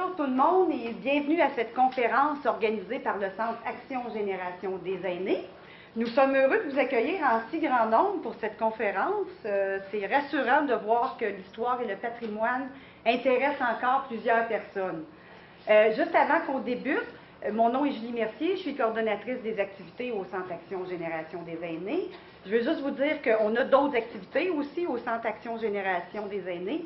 Bonjour tout le monde et bienvenue à cette conférence organisée par le Centre Action Génération des aînés. Nous sommes heureux de vous accueillir en si grand nombre pour cette conférence. C'est rassurant de voir que l'histoire et le patrimoine intéressent encore plusieurs personnes. Juste avant qu'on débute, mon nom est Julie Mercier, je suis coordonnatrice des activités au Centre Action Génération des aînés. Je veux juste vous dire qu'on a d'autres activités aussi au Centre Action Génération des aînés.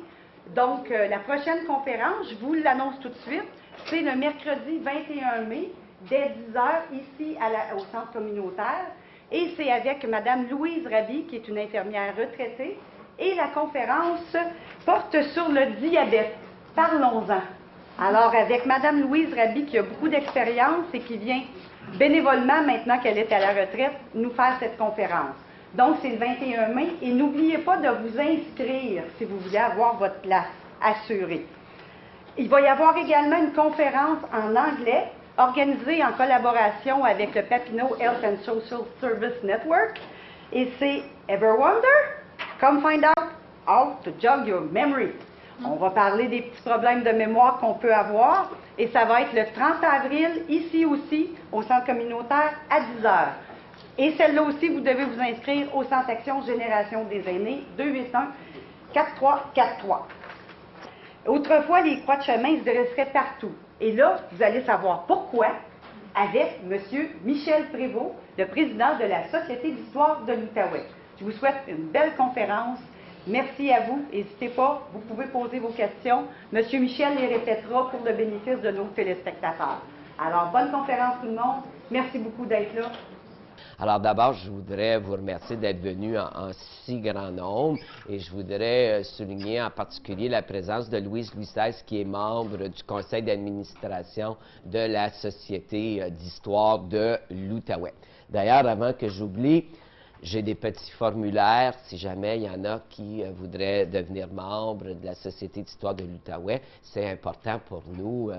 Donc, la prochaine conférence, je vous l'annonce tout de suite, c'est le mercredi 21 mai, dès 10 h, ici au centre communautaire. Et c'est avec Mme Louise Raby, qui est une infirmière retraitée. Et la conférence porte sur le diabète. Parlons-en. Alors, avec Mme Louise Raby, qui a beaucoup d'expérience et qui vient bénévolement, maintenant qu'elle est à la retraite, nous faire cette conférence. Donc, c'est le 21 mai. Et n'oubliez pas de vous inscrire si vous voulez avoir votre place assurée. Il va y avoir également une conférence en anglais organisée en collaboration avec le Papineau Health and Social Service Network. Et c'est Ever Wonder? Come find out how to jog your memory. On va parler des petits problèmes de mémoire qu'on peut avoir. Et ça va être le 30 avril, ici aussi, au centre communautaire, à 10 h. Et celle-là aussi, vous devez vous inscrire au Centre Action Génération des aînés, 281-4343. Autrefois, les croix de chemin se dresseraient partout. Et là, vous allez savoir pourquoi avec M. Michel Prévost, le président de la Société d'histoire de l'Outaouais. Je vous souhaite une belle conférence. Merci à vous. N'hésitez pas, vous pouvez poser vos questions. M. Michel les répétera pour le bénéfice de nos téléspectateurs. Alors, bonne conférence tout le monde. Merci beaucoup d'être là. Alors d'abord, je voudrais vous remercier d'être venu en si grand nombre et je voudrais souligner en particulier la présence de Louise Louis XVI qui est membre du conseil d'administration de la Société d'histoire de l'Outaouais. D'ailleurs, avant que j'oublie, j'ai des petits formulaires, si jamais il y en a qui voudraient devenir membres de la Société d'histoire de l'Outaouais. C'est important pour nous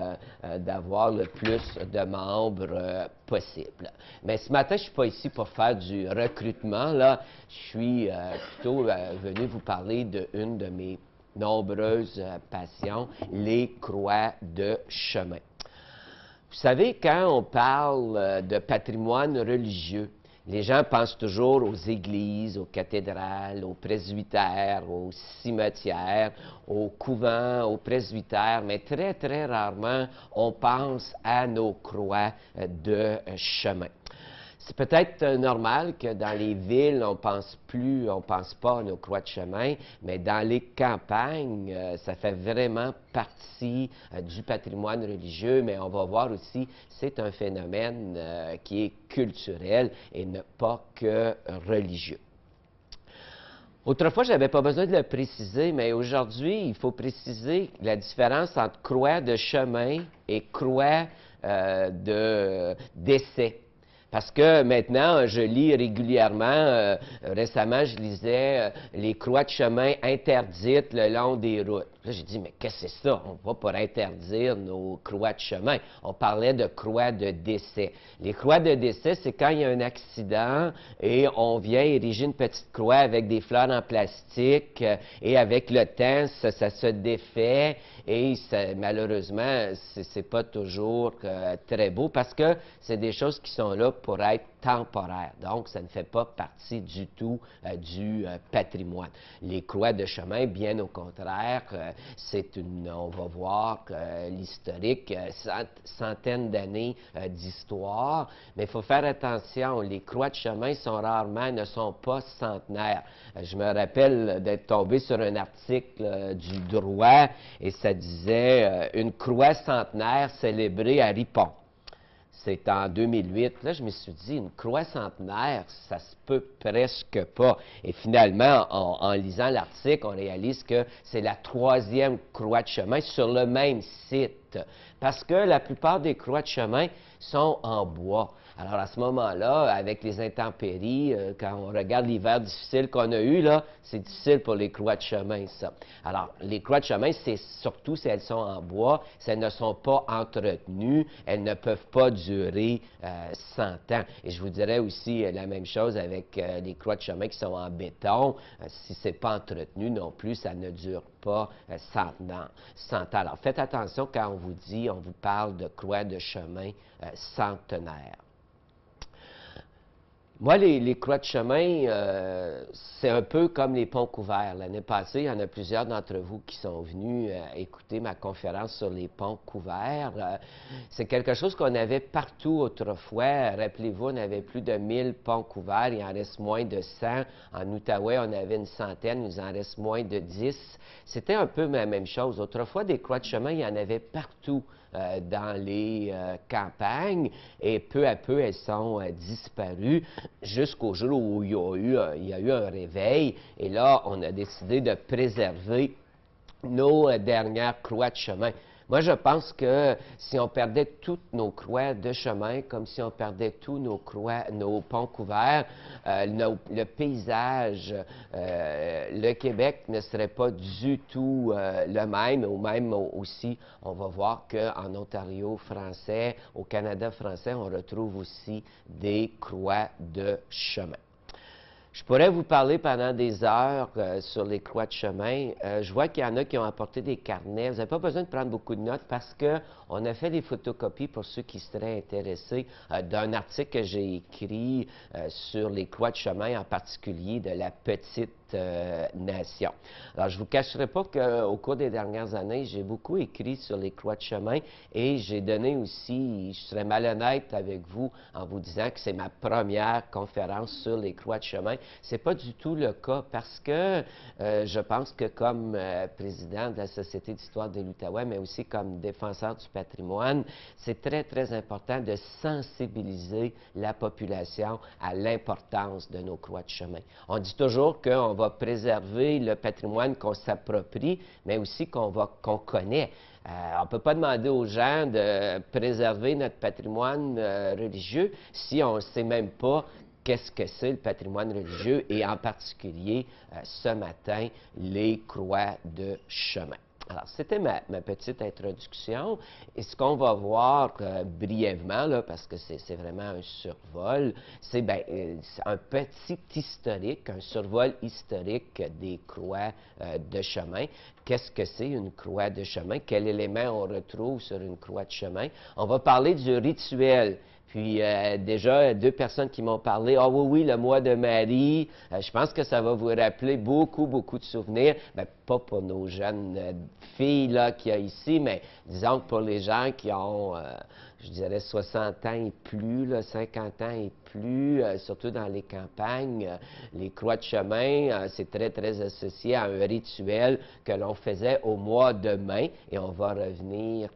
d'avoir le plus de membres possible. Mais ce matin, je ne suis pas ici pour faire du recrutement. Là. Je suis plutôt venu vous parler d'une de mes nombreuses passions, les croix de chemin. Vous savez, quand on parle de patrimoine religieux, les gens pensent toujours aux églises, aux cathédrales, aux presbytères, aux cimetières, aux couvents, aux presbytères, mais très, très rarement, on pense à nos croix de chemin. C'est peut-être normal que dans les villes, on pense pas à nos croix de chemin, mais dans les campagnes, ça fait vraiment partie du patrimoine religieux, mais on va voir aussi, c'est un phénomène qui est culturel et ne pas que religieux. Autrefois, je n'avais pas besoin de le préciser, mais aujourd'hui, il faut préciser la différence entre croix de chemin et croix d'essai. Parce que maintenant, je lis régulièrement, récemment, je lisais les croix de chemin interdites le long des routes. Là, j'ai dit, mais qu'est-ce que c'est ça? On va pour interdire nos croix de chemin. On parlait de croix de décès. Les croix de décès, c'est quand il y a un accident et on vient ériger une petite croix avec des fleurs en plastique et avec le temps, ça se défait et malheureusement, c'est pas toujours très beau parce que c'est des choses qui sont là pour être temporaires. Donc, ça ne fait pas partie du tout du patrimoine. Les croix de chemin, bien au contraire, on va voir l'historique, centaines d'années d'histoire, mais il faut faire attention, les croix de chemin ne sont pas centenaires. Je me rappelle d'être tombé sur un article du Droit et ça disait une croix centenaire célébrée à Ripon. C'est en 2008. Là, je me suis dit, une croix centenaire, ça se peut presque pas. Et finalement, en lisant l'article, on réalise que c'est la 3e croix de chemin sur le même site. Parce que la plupart des croix de chemin sont en bois. Alors, à ce moment-là, avec les intempéries, quand on regarde l'hiver difficile qu'on a eu, là, c'est difficile pour les croix de chemin, ça. Alors, les croix de chemin, c'est surtout si elles sont en bois, si elles ne sont pas entretenues, elles ne peuvent pas durer 100 ans. Et je vous dirais aussi la même chose avec les croix de chemin qui sont en béton. Si ce n'est pas entretenu non plus, ça ne dure pas 100 ans. 100 ans. Alors faites attention quand on vous parle de croix de chemin centenaire. Moi, les croix de chemin, c'est un peu comme les ponts couverts. L'année passée, il y en a plusieurs d'entre vous qui sont venus écouter ma conférence sur les ponts couverts. C'est quelque chose qu'on avait partout autrefois. Rappelez-vous, on avait plus de 1000 ponts couverts. Il en reste moins de 100. En Outaouais, on avait une centaine. Il en reste moins de 10. C'était un peu la même chose. Autrefois, des croix de chemin, il y en avait partout. Dans les campagnes, et peu à peu, elles sont disparues jusqu'au jour où il y a eu un réveil, et là, on a décidé de préserver nos dernières croix de chemin. Moi, je pense que si on perdait toutes nos croix de chemin, comme si on perdait tous nos ponts couverts, le paysage, le Québec ne serait pas du tout le même, ou même aussi, on va voir qu'en Ontario français, au Canada français, on retrouve aussi des croix de chemin. Je pourrais vous parler pendant des heures sur les croix de chemin. Je vois qu'il y en a qui ont apporté des carnets. Vous n'avez pas besoin de prendre beaucoup de notes parce qu'on a fait des photocopies pour ceux qui seraient intéressés d'un article que j'ai écrit sur les croix de chemin, en particulier de la petite nation. Alors, je ne vous cacherai pas qu'au cours des dernières années, j'ai beaucoup écrit sur les croix de chemin et j'ai donné aussi, je serais malhonnête avec vous en vous disant que c'est ma première conférence sur les croix de chemin. Ce n'est pas du tout le cas parce que je pense que comme président de la Société d'histoire de l'Outaouais, mais aussi comme défenseur du patrimoine, c'est très, très important de sensibiliser la population à l'importance de nos croix de chemin. On dit toujours qu'on va préserver le patrimoine qu'on s'approprie, mais aussi qu'on connaît. On ne peut pas demander aux gens de préserver notre patrimoine religieux si on ne sait même pas qu'est-ce que c'est le patrimoine religieux et en particulier, ce matin, les croix de chemin. Alors, c'était ma petite introduction. Et ce qu'on va voir brièvement, là, parce que c'est vraiment un survol, c'est un petit historique, un survol historique des croix de chemin. Qu'est-ce que c'est une croix de chemin? Quel élément on retrouve sur une croix de chemin? On va parler du rituel. Puis déjà, 2 personnes qui m'ont parlé, « Ah oui, le mois de Marie, je pense que ça va vous rappeler beaucoup, beaucoup de souvenirs. » Bien, pas pour nos jeunes filles là qu'il y a ici, mais disons que pour les gens qui ont, je dirais, 60 ans et plus, là, 50 ans et plus, surtout dans les campagnes, les croix de chemin, c'est très, très associé à un rituel que l'on faisait au mois de mai, et on va revenir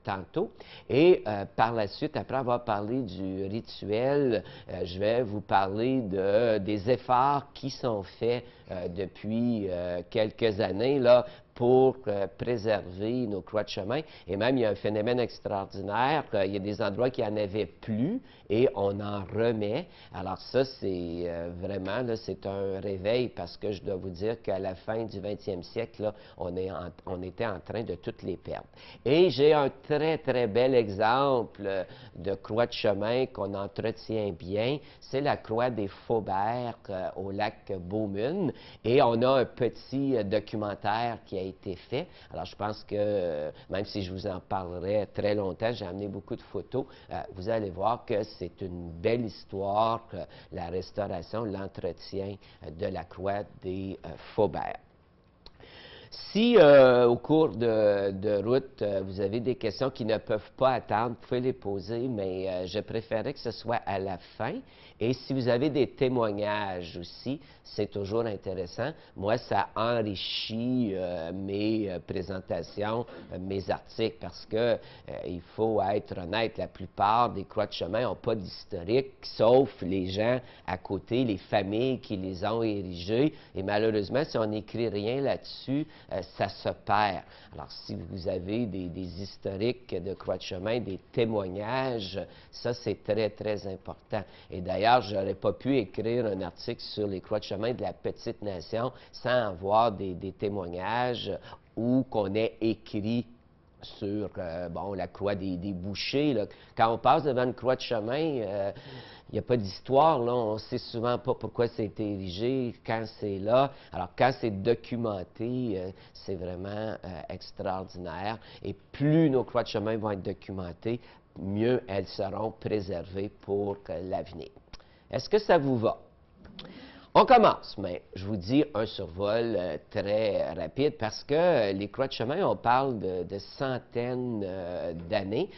tantôt. Et par la suite, après avoir parlé du rituel, je vais vous parler des efforts qui sont faits depuis quelques années là, pour préserver nos croix de chemin. Et même, il y a un phénomène extraordinaire. Il y a des endroits qui n'en avaient plus et on en remet. Alors ça, c'est vraiment, là, c'est un réveil parce que je dois vous dire qu'à la fin du 20e siècle, là, on était en train de toutes les perdre. Et j'ai un très, très bel exemple de croix de chemin qu'on entretient bien. C'est la croix des Faubert au lac Beaumune. Et on a un petit documentaire qui a été fait. Alors, je pense que, même si je vous en parlerai très longtemps, j'ai amené beaucoup de photos, vous allez voir que c'est une belle histoire, la restauration, l'entretien de la croix des Faubert. Si au cours de route, vous avez des questions qui ne peuvent pas attendre, vous pouvez les poser, mais je préférais que ce soit à la fin. Et si vous avez des témoignages aussi, c'est toujours intéressant. Moi, ça enrichit mes présentations, mes articles, parce que il faut être honnête, la plupart des croix de chemin n'ont pas d'historique, sauf les gens à côté, les familles qui les ont érigées. Et malheureusement, si on n'écrit rien là-dessus, ça se perd. Alors, si vous avez des historiques de croix de chemin, des témoignages, ça, c'est très, très important. Et d'ailleurs, je n'aurais pas pu écrire un article sur les croix de chemin de la petite nation sans avoir des témoignages ou qu'on ait écrit sur bon, la croix des bouchers. Là. Quand on passe devant une croix de chemin, il n'y a pas d'histoire, là. On ne sait souvent pas pourquoi c'est été érigé, quand c'est là. Alors, quand c'est documenté, c'est vraiment extraordinaire. Et plus nos croix de chemin vont être documentées, mieux elles seront préservées pour l'avenir. Est-ce que ça vous va? On commence, mais je vous dis un survol très rapide parce que les croix de chemin, on parle de centaines d'années.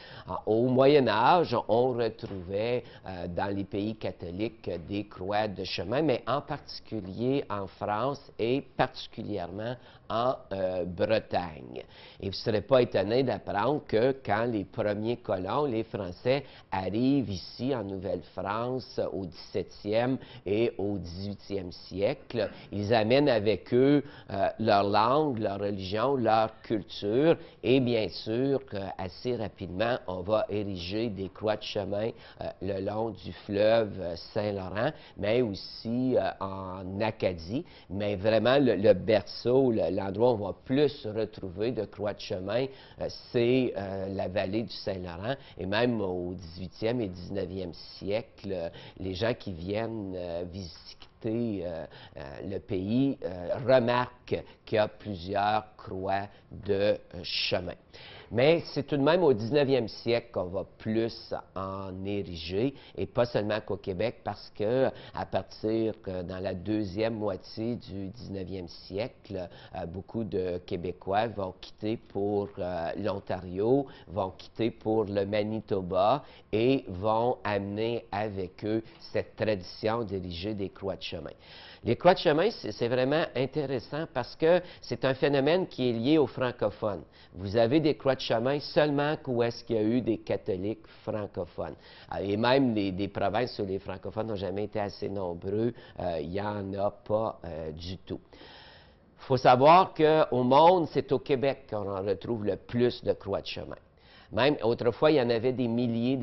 Au Moyen Âge, on retrouvait dans les pays catholiques des croix de chemin, mais en particulier en France et particulièrement en Bretagne. Et vous ne serez pas étonné d'apprendre que quand les premiers colons, les Français, arrivent ici en Nouvelle-France au 17e et au 18e siècle, ils amènent avec eux leur langue, leur religion, leur culture et bien sûr, assez rapidement, on va ériger des croix de chemin le long du fleuve Saint-Laurent, mais aussi en Acadie, mais vraiment le berceau, l'endroit où on va plus retrouver de croix de chemin, c'est la vallée du Saint-Laurent. Et même au 18e et 19e siècle, les gens qui viennent visiter le pays remarquent qu'il y a plusieurs croix de chemin. Mais c'est tout de même au 19e siècle qu'on va plus en ériger, et pas seulement qu'au Québec, parce que à partir dans la deuxième moitié du 19e siècle, beaucoup de Québécois vont quitter pour l'Ontario, vont quitter pour le Manitoba et vont amener avec eux cette tradition d'ériger des croix de chemin. Les croix de chemin, c'est vraiment intéressant parce que c'est un phénomène qui est lié aux francophones. Vous avez des croix de chemin seulement où est-ce qu'il y a eu des catholiques francophones. Et même des provinces où les francophones n'ont jamais été assez nombreux, il n'y en a pas du tout. Il faut savoir qu'au monde, c'est au Québec qu'on en retrouve le plus de croix de chemin. Même autrefois, il y en avait des milliers.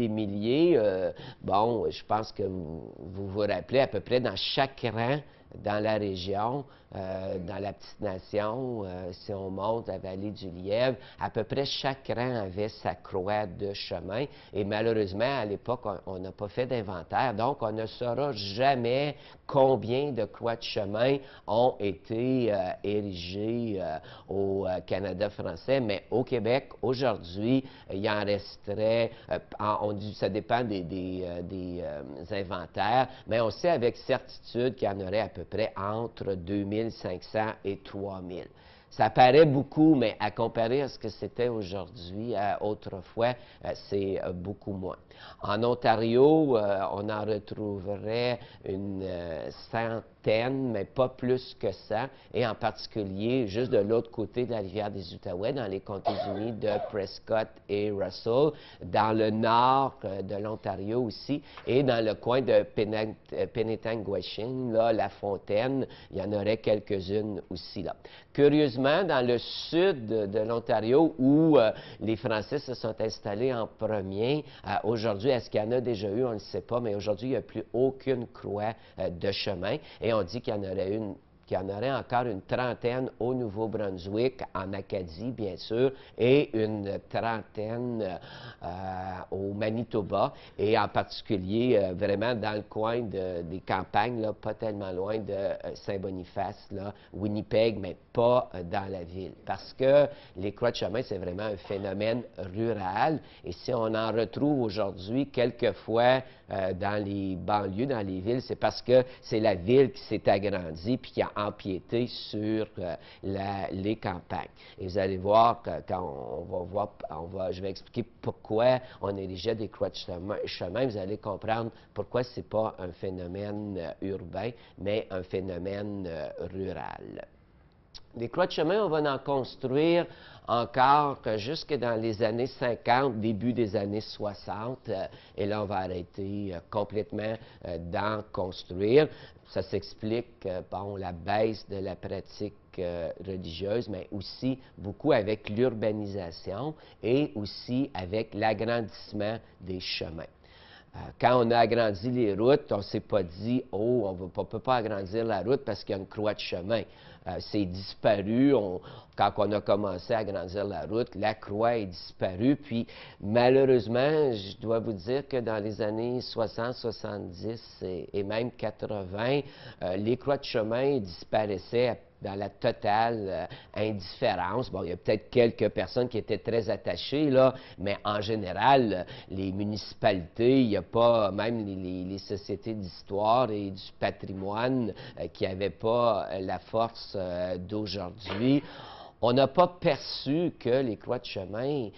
Bon, je pense que vous rappelez à peu près dans chaque rang dans la région, dans la petite nation, si on monte à la vallée du Lièvre, à peu près chaque rang avait sa croix de chemin. Et malheureusement, à l'époque, on n'a pas fait d'inventaire, donc on ne saura jamais combien de croix de chemin ont été érigées au Canada français. Mais au Québec, aujourd'hui, il en resterait, ça dépend des inventaires, mais on sait avec certitude qu'il y en aurait à peu près entre 2500 et 3000. Ça paraît beaucoup, mais à comparer à ce que c'était aujourd'hui, autrefois, c'est beaucoup moins. En Ontario, on en retrouverait une centaine, mais pas plus que ça, et en particulier, juste de l'autre côté de la rivière des Outaouais, dans les comtés unis de Prescott et Russell, dans le nord de l'Ontario aussi, et dans le coin de Penetanguishene, là, La Fontaine, il y en aurait quelques-unes aussi là. Curieusement, dans le sud de l'Ontario, où les Français se sont installés en premier, aujourd'hui, est-ce qu'il y en a déjà eu? On ne le sait pas, mais aujourd'hui, il n'y a plus aucune croix de chemin. Et on dit qu'il y en aurait encore une trentaine au Nouveau-Brunswick, en Acadie, bien sûr, et une trentaine au Manitoba, et en particulier vraiment dans le coin des campagnes, là, pas tellement loin de Saint-Boniface, là, Winnipeg, mais pas dans la ville. Parce que les croix de chemin, c'est vraiment un phénomène rural, et si on en retrouve aujourd'hui quelquefois dans les banlieues, dans les villes, c'est parce que c'est la ville qui s'est agrandie puis qui a empiété sur les campagnes. Et vous allez voir que quand je vais expliquer pourquoi on érigeait des croix de chemin, vous allez comprendre pourquoi ce n'est pas un phénomène urbain, mais un phénomène rural. Les croix de chemin, on va en construire encore jusque dans les années 50, début des années 60, et là, on va arrêter complètement d'en construire. Ça s'explique par la baisse de la pratique religieuse, mais aussi beaucoup avec l'urbanisation et aussi avec l'agrandissement des chemins. Quand on a agrandi les routes, on ne s'est pas dit « Oh, on ne peut pas agrandir la route parce qu'il y a une croix de chemin ». C'est disparu. Quand on a commencé à agrandir la route, la croix est disparue. Puis, malheureusement, je dois vous dire que dans les années 60, 70 et même 80, les croix de chemin disparaissaient dans la totale indifférence. Bon, il y a peut-être quelques personnes qui étaient très attachées, là, mais en général, les municipalités, il n'y a pas, même les sociétés d'histoire et du patrimoine qui n'avaient pas la force d'aujourd'hui. On n'a pas perçu que les croix de chemin,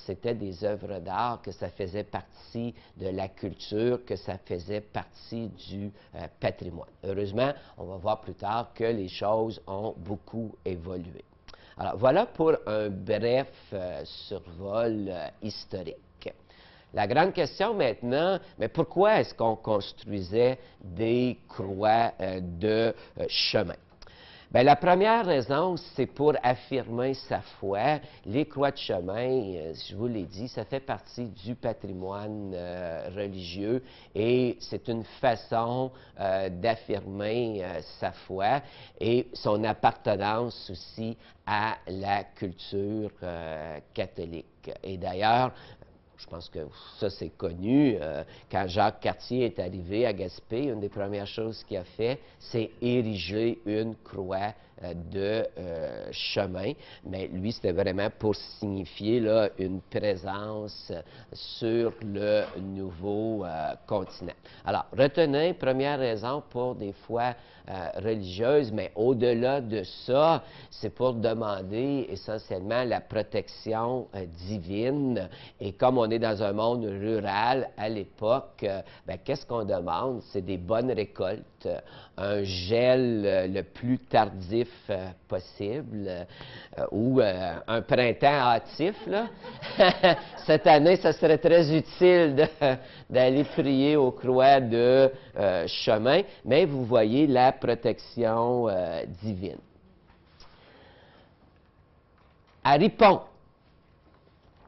c'était des œuvres d'art, que ça faisait partie de la culture, que ça faisait partie du patrimoine. Heureusement, on va voir plus tard que les choses ont beaucoup évolué. Alors, voilà pour un bref survol historique. La grande question maintenant, mais pourquoi est-ce qu'on construisait des croix de chemin? Bien, la première raison, c'est pour affirmer sa foi. Les croix de chemin, je vous l'ai dit, ça fait partie du patrimoine religieux et c'est une façon d'affirmer sa foi et son appartenance aussi à la culture catholique. Et d'ailleurs, je pense que ça, c'est connu. Quand Jacques Cartier est arrivé à Gaspé, une des premières choses qu'il a fait, c'est ériger une croix de chemin. Mais lui, c'était vraiment pour signifier là, une présence sur le nouveau continent. Alors, retenez, première raison pour des fois religieuses, mais au-delà de ça, c'est pour demander essentiellement la protection divine. Et comme on est dans un monde rural à l'époque, qu'est-ce qu'on demande? C'est des bonnes récoltes, un gel le plus tardif possible ou un printemps hâtif. Là. Cette année, ça serait très utile d'aller prier aux croix de chemin, mais vous voyez la protection divine. À Ripon,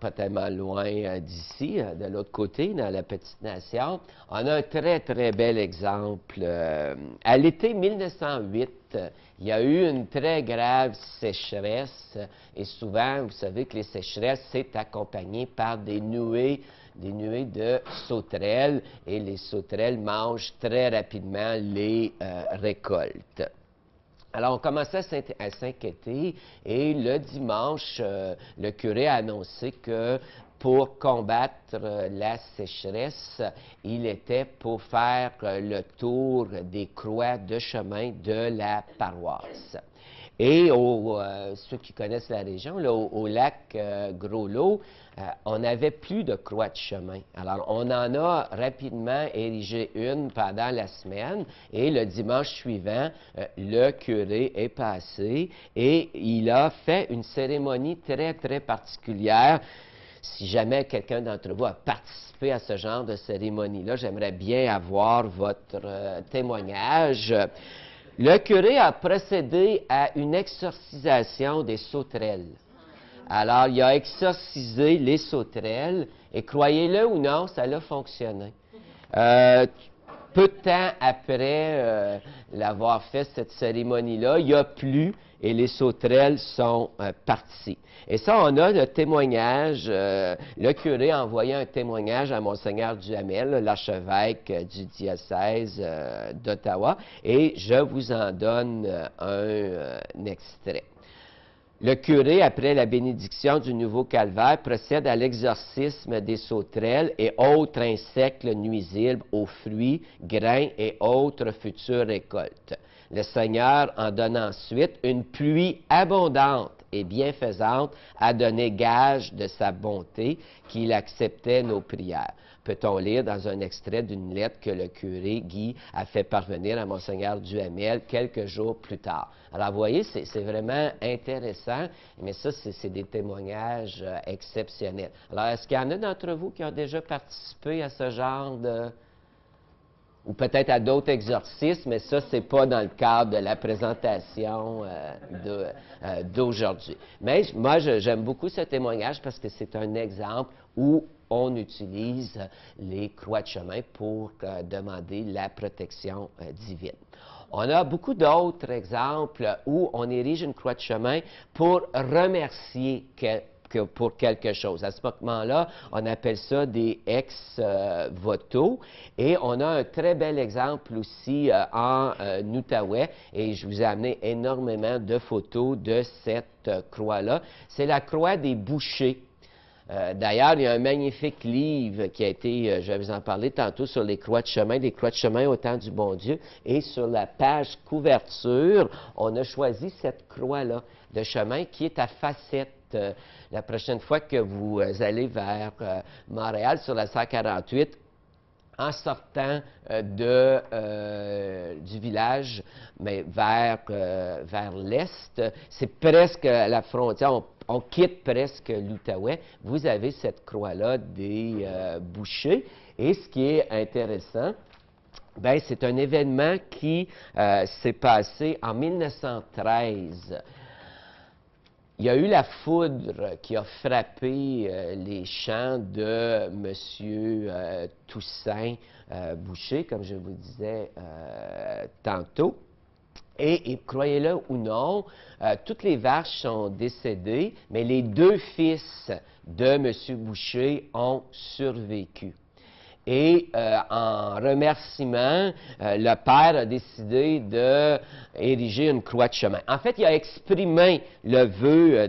pas tellement loin d'ici, de l'autre côté, dans la petite nation, on a un très, très bel exemple. À l'été 1908, il y a eu une très grave sécheresse et souvent, vous savez que les sécheresses, c'est accompagné par des nuées de sauterelles et les sauterelles mangent très rapidement les récoltes. Alors, on commençait à s'inquiéter et le dimanche, le curé a annoncé que pour combattre la sécheresse, il était pour faire le tour des croix de chemin de la paroisse. Et ceux qui connaissent la région, là, au lac Gros-Lot, on n'avait plus de croix de chemin. Alors, on en a rapidement érigé une pendant la semaine et le dimanche suivant, le curé est passé et il a fait une cérémonie très, très particulière. Si jamais quelqu'un d'entre vous a participé à ce genre de cérémonie-là, j'aimerais bien avoir votre témoignage. Le curé a procédé à une exorcisation des sauterelles. Alors, il a exorcisé les sauterelles et croyez-le ou non, ça a fonctionné. Peu de temps après l'avoir fait, cette cérémonie-là, il a plu et les sauterelles sont parties. Et ça, on a le témoignage, le curé a envoyé un témoignage à Monseigneur Duhamel, l'archevêque du diocèse d'Ottawa, et je vous en donne un extrait. Le curé, après la bénédiction du nouveau calvaire, procède à l'exorcisme des sauterelles et autres insectes nuisibles aux fruits, grains et autres futures récoltes. Le Seigneur en donne ensuite une pluie abondante et bienfaisante a donné gage de sa bonté qu'il acceptait nos prières. Peut-on lire dans un extrait d'une lettre que le curé Guy a fait parvenir à Monseigneur Duhamel quelques jours plus tard. Alors, vous voyez, c'est vraiment intéressant, mais ça, c'est des témoignages exceptionnels. Alors, est-ce qu'il y en a d'entre vous qui ont déjà participé à ce genre de... ou peut-être à d'autres exorcismes, mais ça, c'est pas dans le cadre de la présentation d'aujourd'hui. Mais moi, j'aime beaucoup ce témoignage parce que c'est un exemple où on utilise les croix de chemin pour demander la protection divine. On a beaucoup d'autres exemples où on érige une croix de chemin pour remercier pour quelque chose. À ce moment-là, on appelle ça des ex-voto. Et on a un très bel exemple aussi en Outaouais, et je vous ai amené énormément de photos de cette croix-là. C'est la croix des bouchers. D'ailleurs, il y a un magnifique livre qui a été, je vais vous en parler tantôt, sur les croix de chemin, des croix de chemin au temps du bon Dieu. Et sur la page couverture, on a choisi cette croix-là de chemin qui est à facettes. La prochaine fois que vous allez vers Montréal sur la 148, en sortant du village, mais vers l'est, c'est presque à la frontière, on quitte presque l'Outaouais, vous avez cette croix-là des bouchers. Et ce qui est intéressant, bien, c'est un événement qui s'est passé en 1913. Il y a eu la foudre qui a frappé les champs de M. Toussaint Boucher, comme je vous disais tantôt. Et croyez-le ou non, toutes les vaches sont décédées, mais les deux fils de M. Boucher ont survécu. Et en remerciement, le père a décidé d'ériger une croix de chemin. En fait, il a exprimé le vœu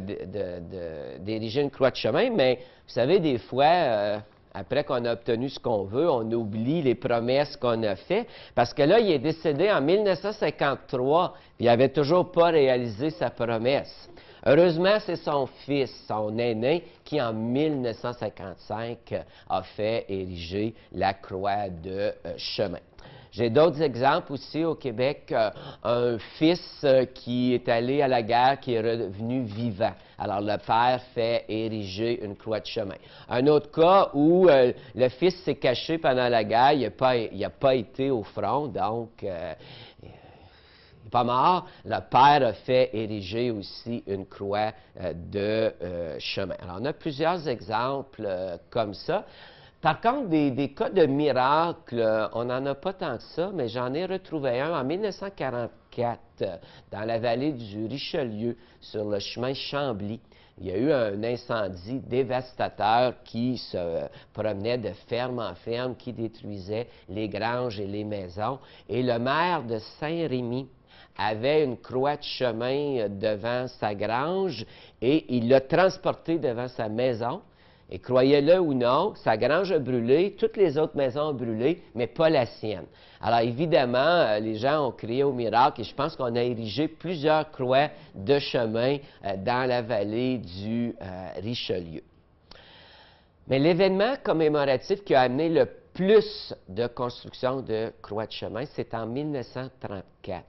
d'ériger une croix de chemin, mais vous savez, des fois, après qu'on a obtenu ce qu'on veut, on oublie les promesses qu'on a faites, parce que là, il est décédé en 1953, puis il n'avait toujours pas réalisé sa promesse. Heureusement, c'est son fils, son aîné, qui en 1955 a fait ériger la croix de chemin. J'ai d'autres exemples aussi au Québec. Un fils qui est allé à la guerre, qui est revenu vivant. Alors, le père fait ériger une croix de chemin. Un autre cas où le fils s'est caché pendant la guerre, il n'a pas été au front, donc il n'est pas mort. Le père a fait ériger aussi une croix de chemin. Alors, on a plusieurs exemples comme ça. Par contre, des cas de miracles, on n'en a pas tant que ça, mais j'en ai retrouvé un en 1944 dans la vallée du Richelieu, sur le chemin Chambly. Il y a eu un incendie dévastateur qui se promenait de ferme en ferme, qui détruisait les granges et les maisons. Et le maire de Saint-Rémy avait une croix de chemin devant sa grange et il l'a transportée devant sa maison. Et croyez-le ou non, sa grange a brûlé, toutes les autres maisons ont brûlé, mais pas la sienne. Alors évidemment, les gens ont crié au miracle et je pense qu'on a érigé plusieurs croix de chemin dans la vallée du Richelieu. Mais l'événement commémoratif qui a amené le plus de construction de croix de chemin, c'est en 1934.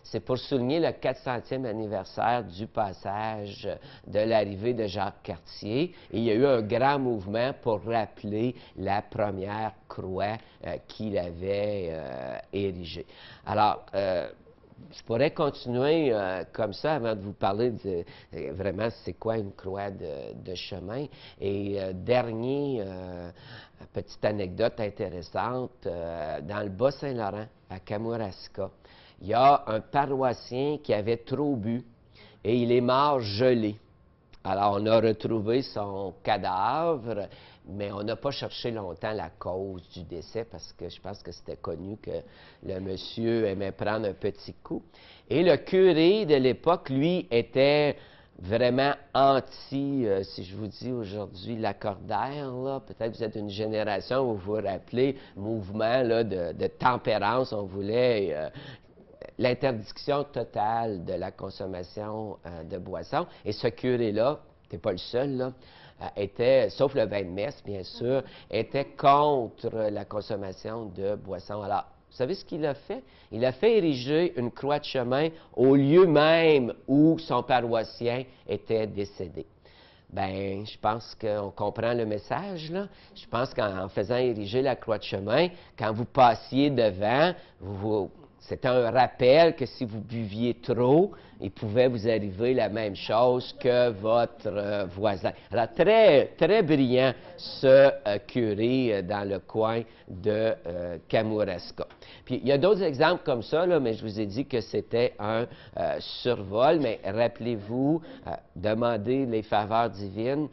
C'est pour souligner le 400e anniversaire du passage de l'arrivée de Jacques Cartier. Et il y a eu un grand mouvement pour rappeler la première croix qu'il avait érigée. Alors, je pourrais continuer comme ça avant de vous parler de vraiment c'est quoi une croix de chemin. Et petite anecdote intéressante, dans le Bas-Saint-Laurent, à Kamouraska, il y a un paroissien qui avait trop bu et il est mort gelé. Alors, on a retrouvé son cadavre, mais on n'a pas cherché longtemps la cause du décès parce que je pense que c'était connu que le monsieur aimait prendre un petit coup. Et le curé de l'époque, lui, était vraiment anti, si je vous dis aujourd'hui, l'accordaire, là. Peut-être que vous êtes une génération où vous vous rappelez, mouvement là, de tempérance, on voulait l'interdiction totale de la consommation de boissons. Et ce curé-là, tu n'es pas le seul, là, était, sauf le vin de messe, bien sûr, était contre la consommation de boissons. Alors, vous savez ce qu'il a fait? Il a fait ériger une croix de chemin au lieu même où son paroissien était décédé. ben, je pense qu'on comprend le message, là. Je pense qu'en faisant ériger la croix de chemin, quand vous passiez devant, c'était un rappel que si vous buviez trop, il pouvait vous arriver la même chose que votre voisin. Alors, très, très brillant, ce curé dans le coin de Kamouraska. Puis, il y a d'autres exemples comme ça, là, mais je vous ai dit que c'était un survol. Mais rappelez-vous, demandez les faveurs divines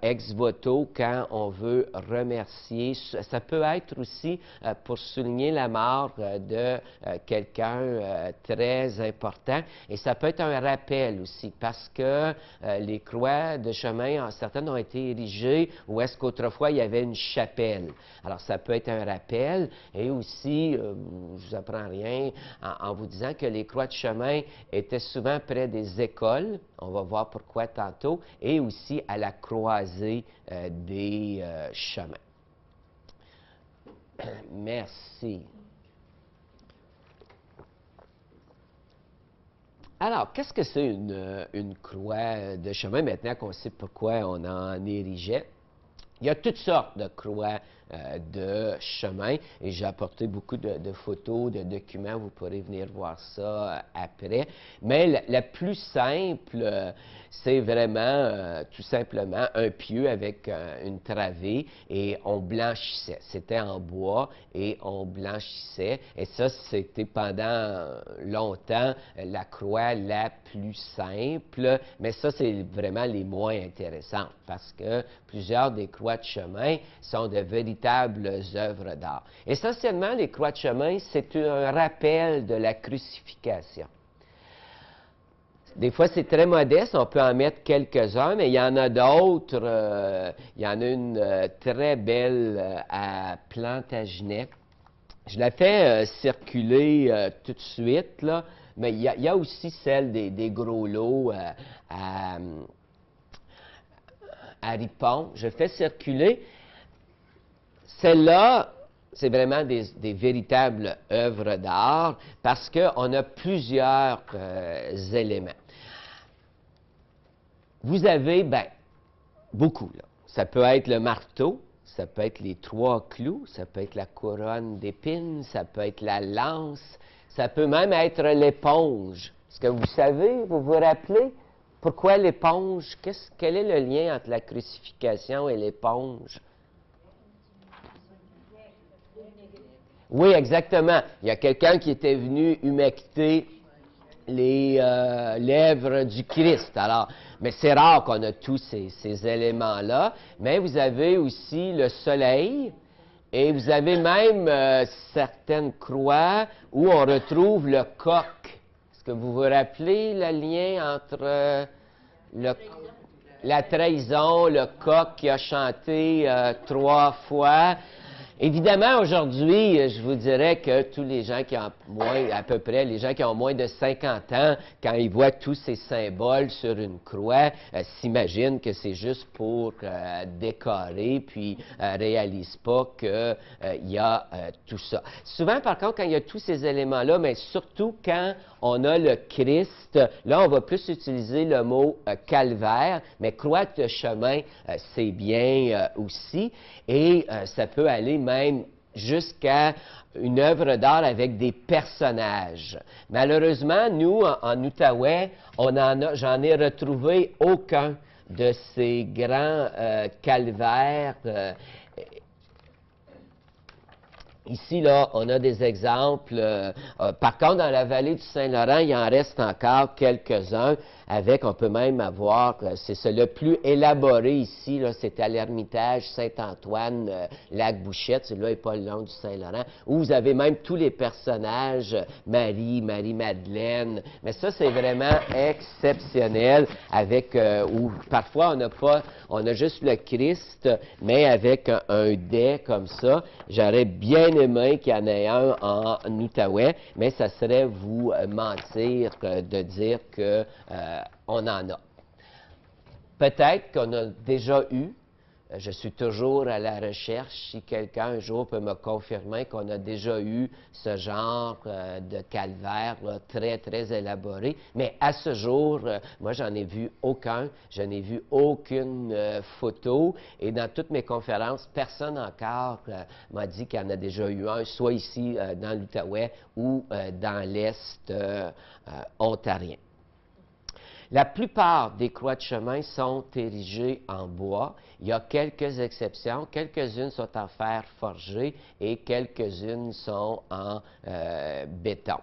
ex voto quand on veut remercier. Ça peut être aussi pour souligner la mort de quelqu'un très important. Et ça peut être un rappel aussi, parce que les croix de chemin, certaines ont été érigées où est-ce qu'autrefois il y avait une chapelle. Alors, ça peut être un rappel, et aussi, je ne vous apprends rien en vous disant que les croix de chemin étaient souvent près des écoles, on va voir pourquoi tantôt, et aussi à la croisée des chemins. Merci. Alors, qu'est-ce que c'est une croix de chemin, maintenant qu'on sait pourquoi on en érigeait? Il y a toutes sortes de croix de chemin, et j'ai apporté beaucoup de photos, de documents, vous pourrez venir voir ça après. Mais la plus simple, c'est vraiment tout simplement un pieu avec une travée, et on blanchissait. C'était en bois et on blanchissait, et ça, c'était pendant longtemps la croix la plus simple, mais ça, c'est vraiment les moins intéressantes, parce que plusieurs des croix de chemin sont de véritables œuvres d'art. Essentiellement, les croix de chemin, c'est un rappel de la crucifixion. Des fois, c'est très modeste, on peut en mettre quelques-uns, mais il y en a d'autres. Il y en a une très belle à Plantagenet. Je la fais circuler tout de suite, là, mais il y a aussi celle des gros lots à Ripon. Je fais circuler. Celle-là, c'est vraiment des véritables œuvres d'art parce qu'on a plusieurs éléments. Vous avez, beaucoup, là. Ça peut être le marteau, ça peut être les 3 clous, ça peut être la couronne d'épines, ça peut être la lance, ça peut même être l'éponge. Est-ce que vous savez, vous vous rappelez, pourquoi l'éponge? Quel est le lien entre la crucifixion et l'éponge? Oui, exactement. Il y a quelqu'un qui était venu humecter les lèvres du Christ. Alors, mais c'est rare qu'on a tous ces éléments-là. Mais vous avez aussi le soleil, et vous avez même certaines croix où on retrouve le coq. Est-ce que vous vous rappelez le lien entre la trahison, le coq qui a chanté 3 fois? Évidemment, aujourd'hui, je vous dirais que tous les gens qui ont à peu près, les gens qui ont moins de 50 ans, quand ils voient tous ces symboles sur une croix, s'imaginent que c'est juste pour décorer, puis réalisent pas qu'il y a tout ça. Souvent, par contre, quand il y a tous ces éléments-là, mais surtout quand on a le Christ, là, on va plus utiliser le mot calvaire, mais croix de chemin, c'est bien aussi, et ça peut aller même jusqu'à une œuvre d'art avec des personnages. Malheureusement, nous, en Outaouais, j'en ai retrouvé aucun de ces grands calvaires. Ici, là, on a des exemples. Par contre, dans la vallée du Saint-Laurent, il en reste encore quelques-uns. On peut même avoir, c'est le plus élaboré ici, là, c'est à l'Ermitage Saint-Antoine, Lac-Bouchette, celui-là n'est pas le long du Saint-Laurent, où vous avez même tous les personnages, Marie-Madeleine, mais ça, c'est vraiment exceptionnel, où parfois on a juste le Christ, mais avec un dais comme ça. J'aurais bien aimé qu'il y en ait un en Outaouais, mais ça serait vous mentir de dire que on en a. Peut-être qu'on a déjà eu Je suis toujours à la recherche. Si quelqu'un un jour peut me confirmer qu'on a déjà eu ce genre de calvaire là, très, très élaboré. Mais à ce jour, moi, j'en ai vu aucun. Je n'ai vu aucune photo. Et dans toutes mes conférences, personne encore m'a dit qu'il y en a déjà eu un, soit ici dans l'Outaouais ou dans l'Est ontarien. La plupart des croix de chemin sont érigées en bois. Il y a quelques exceptions. Quelques-unes sont en fer forgé et quelques-unes sont en béton.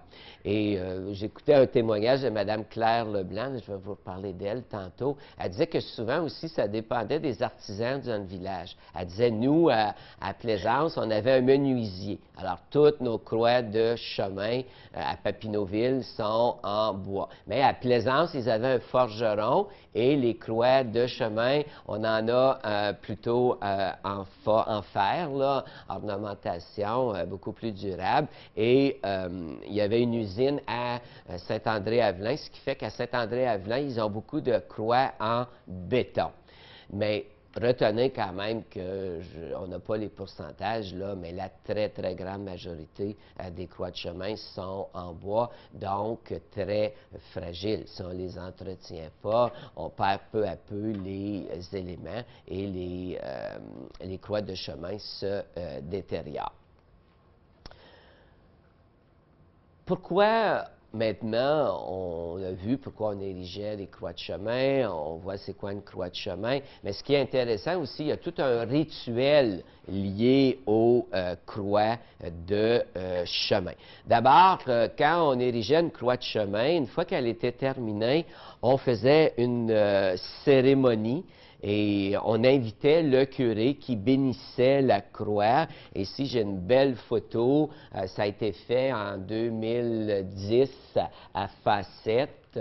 Et j'écoutais un témoignage de Mme Claire Leblanc, je vais vous parler d'elle tantôt. Elle disait que souvent aussi, ça dépendait des artisans dans le village. Elle disait, nous, à Plaisance, on avait un menuisier. Alors, toutes nos croix de chemin à Papineauville sont en bois. Mais à Plaisance, ils avaient un forgeron et les croix de chemin, on en a plutôt en fer, là, ornementation beaucoup plus durable. Et il y avait une usine à Saint-André-Avelin, ce qui fait qu'à Saint-André-Avelin, ils ont beaucoup de croix en béton. Mais retenez quand même qu'on n'a pas les pourcentages, là, mais la très, très grande majorité des croix de chemin sont en bois, donc très fragiles. Si on ne les entretient pas, on perd peu à peu les éléments et les croix de chemin se détériorent. Pourquoi maintenant, on a vu pourquoi on érigeait des croix de chemin, on voit c'est quoi une croix de chemin, mais ce qui est intéressant aussi, il y a tout un rituel lié aux croix de chemin. D'abord, quand on érigeait une croix de chemin, une fois qu'elle était terminée, on faisait une cérémonie. Et on invitait le curé qui bénissait la croix. Et ici, j'ai une belle photo. Ça a été fait en 2010 à Facette.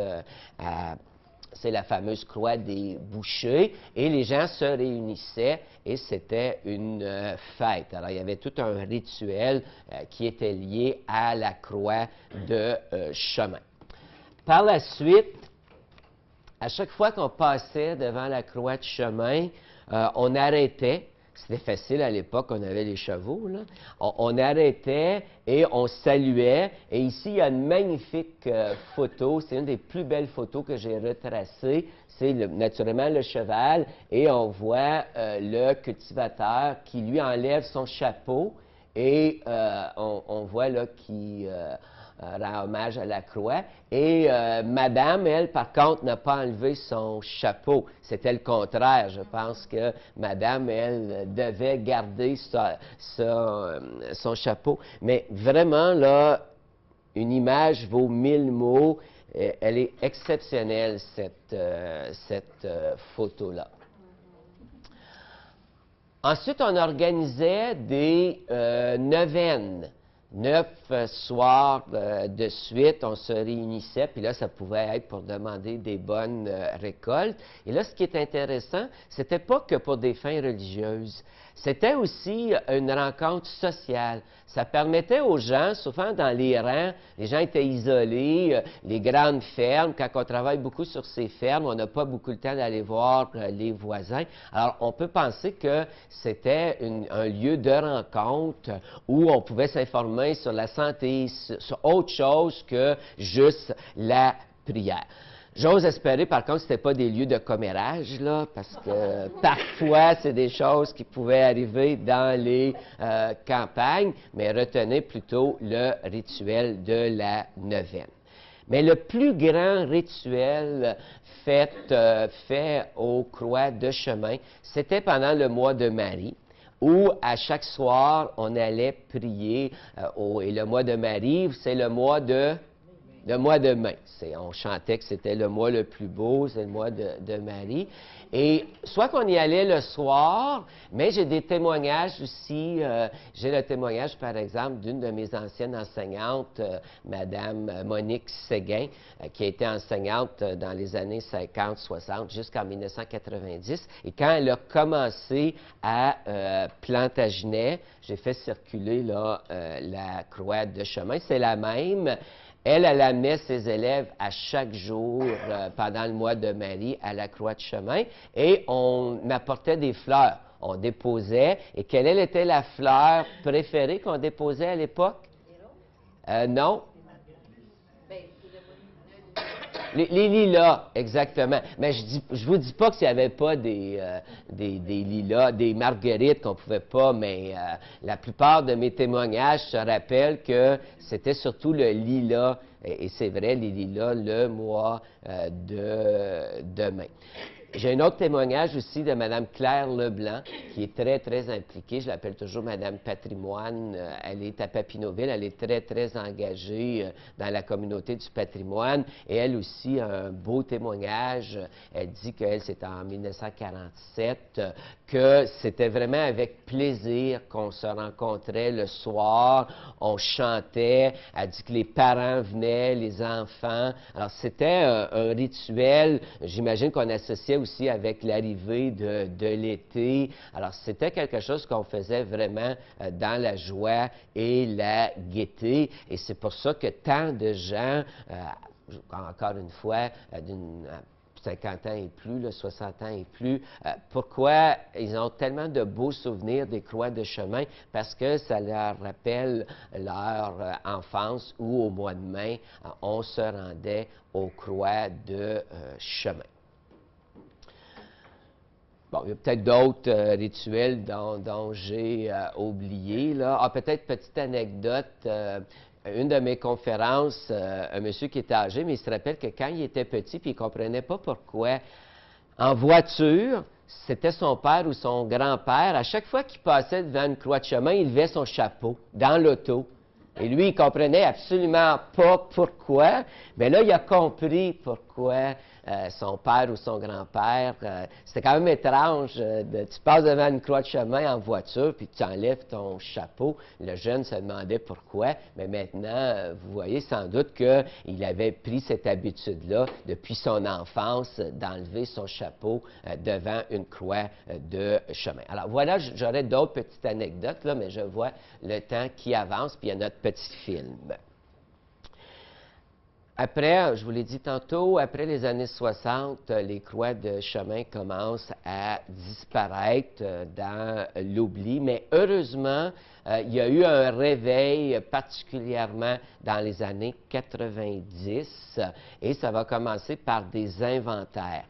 C'est la fameuse croix des bouchers. Et les gens se réunissaient et c'était une fête. Alors, il y avait tout un rituel qui était lié à la croix de chemin. Par la suite, à chaque fois qu'on passait devant la croix de chemin, on arrêtait. C'était facile à l'époque, on avait les chevaux, là. On arrêtait et on saluait. Et ici, il y a une magnifique photo. C'est une des plus belles photos que j'ai retracées. C'est naturellement le cheval. Et on voit le cultivateur qui lui enlève son chapeau. Et on voit là qu'il rend hommage à la croix. Et Madame, elle, par contre, n'a pas enlevé son chapeau. C'était le contraire. Je pense que Madame, elle, devait garder son chapeau. Mais vraiment, là, une image vaut 1000 mots. Elle est exceptionnelle, cette photo-là. Ensuite, on organisait des neuvaines. 9 soirs de suite, on se réunissait, puis là, ça pouvait être pour demander des bonnes récoltes. Et là, ce qui est intéressant, c'était pas que pour des fins religieuses. C'était aussi une rencontre sociale. Ça permettait aux gens, souvent dans les rangs, les gens étaient isolés, les grandes fermes, quand on travaille beaucoup sur ces fermes, on n'a pas beaucoup le temps d'aller voir les voisins. Alors, on peut penser que c'était un lieu de rencontre où on pouvait s'informer sur la santé, sur autre chose que juste la prière. J'ose espérer, par contre, que ce n'était pas des lieux de commérage, là, parce que parfois, c'est des choses qui pouvaient arriver dans les campagnes, mais retenez plutôt le rituel de la neuvaine. Mais le plus grand rituel fait aux croix de chemin, c'était pendant le mois de Marie, où à chaque soir, on allait prier. Et le mois de Marie, c'est le mois de mai. On chantait que c'était le mois le plus beau, c'est le mois de Marie. Et soit qu'on y allait le soir, mais j'ai des témoignages aussi. J'ai le témoignage, par exemple, d'une de mes anciennes enseignantes, Mme Monique Séguin, qui a été enseignante dans les années 50-60 jusqu'en 1990. Et quand elle a commencé à Plantagenet, j'ai fait circuler là, la croix de chemin. C'est la même. Elle amenait ses élèves à chaque jour pendant le mois de Marie à la croix de chemin et on apportait des fleurs. on déposait. Et quelle était la fleur préférée qu'on déposait à l'époque? Non. Les lilas, exactement. Mais je vous dis pas que s'il n'y avait pas des lilas, des marguerites qu'on pouvait pas, mais la plupart de mes témoignages se rappellent que c'était surtout le lilas, et c'est vrai, les lilas, le mois de mai. J'ai un autre témoignage aussi de Mme Claire Leblanc, qui est très, très impliquée. Je l'appelle toujours Mme Patrimoine. Elle est à Papineauville. Elle est très, très engagée dans la communauté du patrimoine. Et elle aussi a un beau témoignage. Elle dit qu'elle, c'était en 1947, que c'était vraiment avec plaisir qu'on se rencontrait le soir. On chantait. Elle dit que les parents venaient, les enfants. Alors, c'était un rituel, j'imagine qu'on associait aussi avec l'arrivée de l'été. Alors, c'était quelque chose qu'on faisait vraiment dans la joie et la gaieté. Et c'est pour ça que tant de gens, encore une fois, d'une 50 ans et plus, là, 60 ans et plus. Pourquoi ils ont tellement de beaux souvenirs des croix de chemin? Parce que ça leur rappelle leur enfance où, au mois de mai, on se rendait aux croix de chemin. Bon, il y a peut-être d'autres rituels dont j'ai oublié, là. Ah, peut-être petite anecdote. Une de mes conférences, un monsieur qui était âgé, mais il se rappelle que quand il était petit, puis il ne comprenait pas pourquoi, en voiture, c'était son père ou son grand-père, à chaque fois qu'il passait devant une croix de chemin, il levait son chapeau dans l'auto. Et lui, il comprenait absolument pas pourquoi, mais là, il a compris pourquoi son père ou son grand-père. C'était quand même étrange. Tu passes devant une croix de chemin en voiture, puis tu enlèves ton chapeau. Le jeune se demandait pourquoi, mais maintenant, vous voyez sans doute qu'il avait pris cette habitude-là depuis son enfance d'enlever son chapeau devant une croix de chemin. Alors voilà, j'aurais d'autres petites anecdotes, là, mais je vois le temps qui avance, puis il y a notre petit film. Après, je vous l'ai dit tantôt, après les années 60, les croix de chemin commencent à disparaître dans l'oubli, mais heureusement, il y a eu un réveil particulièrement dans les années 90 et ça va commencer par des inventaires.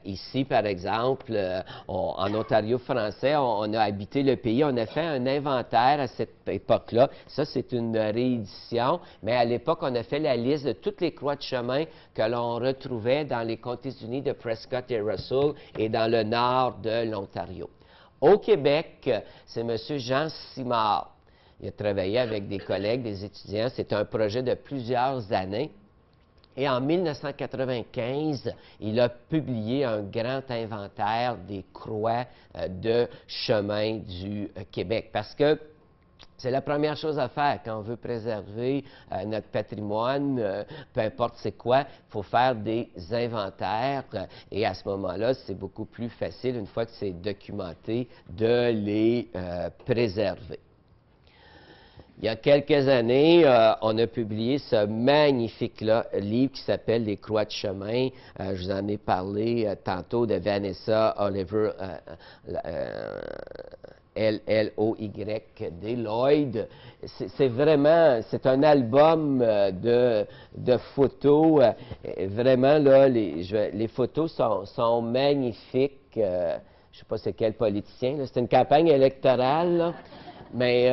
Ici, par exemple, en Ontario français, on a habité le pays, on a fait un inventaire à cette époque-là. Ça, c'est une réédition, mais à l'époque, on a fait la liste de toutes les croix de chemin que l'on retrouvait dans les comtés unis de Prescott et Russell et dans le nord de l'Ontario. Au Québec, c'est M. Jean Simard. Il a travaillé avec des collègues, des étudiants. C'est un projet de plusieurs années. Et en 1995, il a publié un grand inventaire des croix de chemin du Québec. Parce que c'est la première chose à faire quand on veut préserver notre patrimoine, peu importe c'est quoi, il faut faire des inventaires et à ce moment-là, c'est beaucoup plus facile, une fois que c'est documenté, de les préserver. Il y a quelques années, on a publié ce magnifique livre qui s'appelle « Les croix de chemin ». Je vous en ai parlé tantôt de Vanessa Oliver L-L-O-Y-D, Lloyd. C'est vraiment, c'est un album de photos. Vraiment, là, les photos sont magnifiques. Je ne sais pas c'est quel politicien, c'est une campagne électorale, là. Mais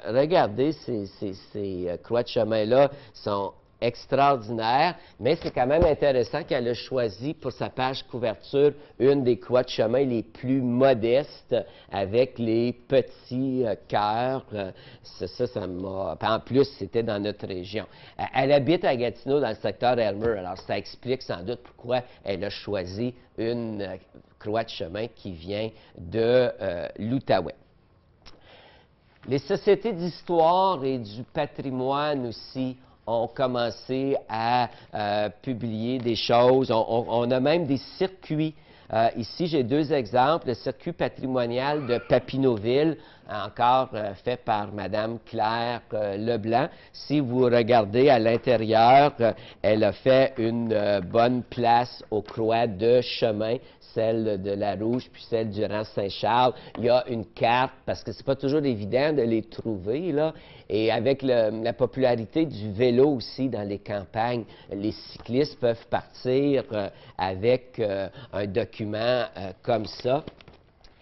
regardez, ces croix de chemin-là sont extraordinaires, mais c'est quand même intéressant qu'elle a choisi pour sa page couverture une des croix de chemin les plus modestes avec les petits cœurs. Ça m'a... En plus, c'était dans notre région. Elle habite à Gatineau, dans le secteur Elmer, alors ça explique sans doute pourquoi elle a choisi une croix de chemin qui vient de l'Outaouais. Les sociétés d'histoire et du patrimoine aussi ont commencé à publier des choses. On a même des circuits Ici, j'ai deux exemples. Le circuit patrimonial de Papineauville, encore fait par Mme Claire Leblanc. Si vous regardez à l'intérieur, elle a fait une bonne place aux croix de chemin, celle de la Rouge, puis celle du rang Saint-Charles. Il y a une carte, parce que c'est pas toujours évident de les trouver, là. Et avec la popularité du vélo aussi dans les campagnes, les cyclistes peuvent partir avec un document comme ça.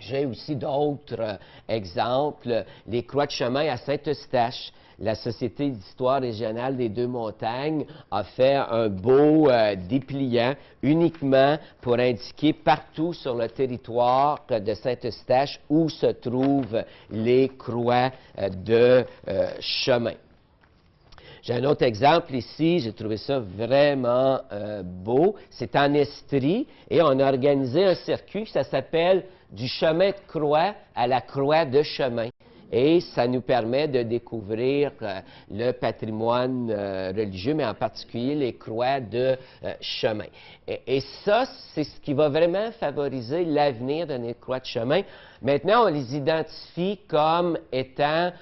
J'ai aussi d'autres exemples. Les croix de chemin à Saint-Eustache. La Société d'histoire régionale des Deux-Montagnes a fait un beau dépliant uniquement pour indiquer partout sur le territoire de Saint-Eustache où se trouvent les croix de chemin. J'ai un autre exemple ici, j'ai trouvé ça vraiment beau. C'est en Estrie et on a organisé un circuit, ça s'appelle du chemin de croix à la croix de chemin. Et ça nous permet de découvrir le patrimoine religieux, mais en particulier les croix de chemin. Et ça, c'est ce qui va vraiment favoriser l'avenir de nos croix de chemin. Maintenant, on les identifie comme étant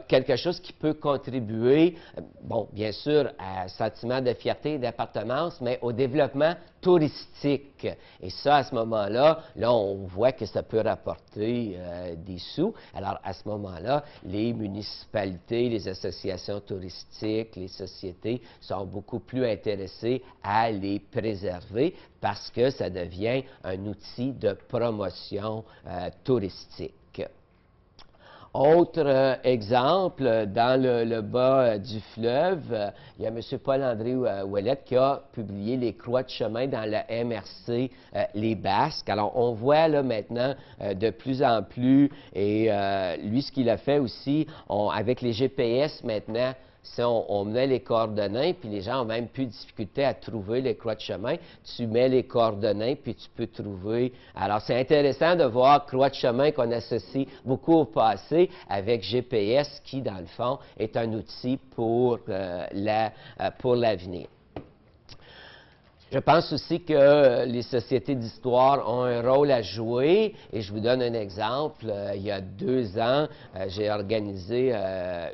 quelque chose qui peut contribuer, bon, bien sûr, à un sentiment de fierté et d'appartenance, mais au développement touristique. Et ça, à ce moment-là, là, on voit que ça peut rapporter des sous. Alors, à ce moment-là, les municipalités, les associations touristiques, les sociétés sont beaucoup plus intéressées à les préserver parce que ça devient un outil de promotion touristique. Autre exemple, dans le bas du fleuve, il y a M. Paul-André Ouellette qui a publié les croix de chemin dans la MRC Les Basques. Alors, on voit là maintenant de plus en plus, et lui, ce qu'il a fait aussi, avec les GPS maintenant, si on met les coordonnées, puis les gens ont même plus de difficulté à trouver les croix de chemin, tu mets les coordonnées, puis tu peux trouver. Alors, c'est intéressant de voir croix de chemin qu'on associe beaucoup au passé avec GPS, qui, dans le fond, est un outil pour l'avenir. Je pense aussi que les sociétés d'histoire ont un rôle à jouer et je vous donne un exemple. Il y a 2 ans, j'ai organisé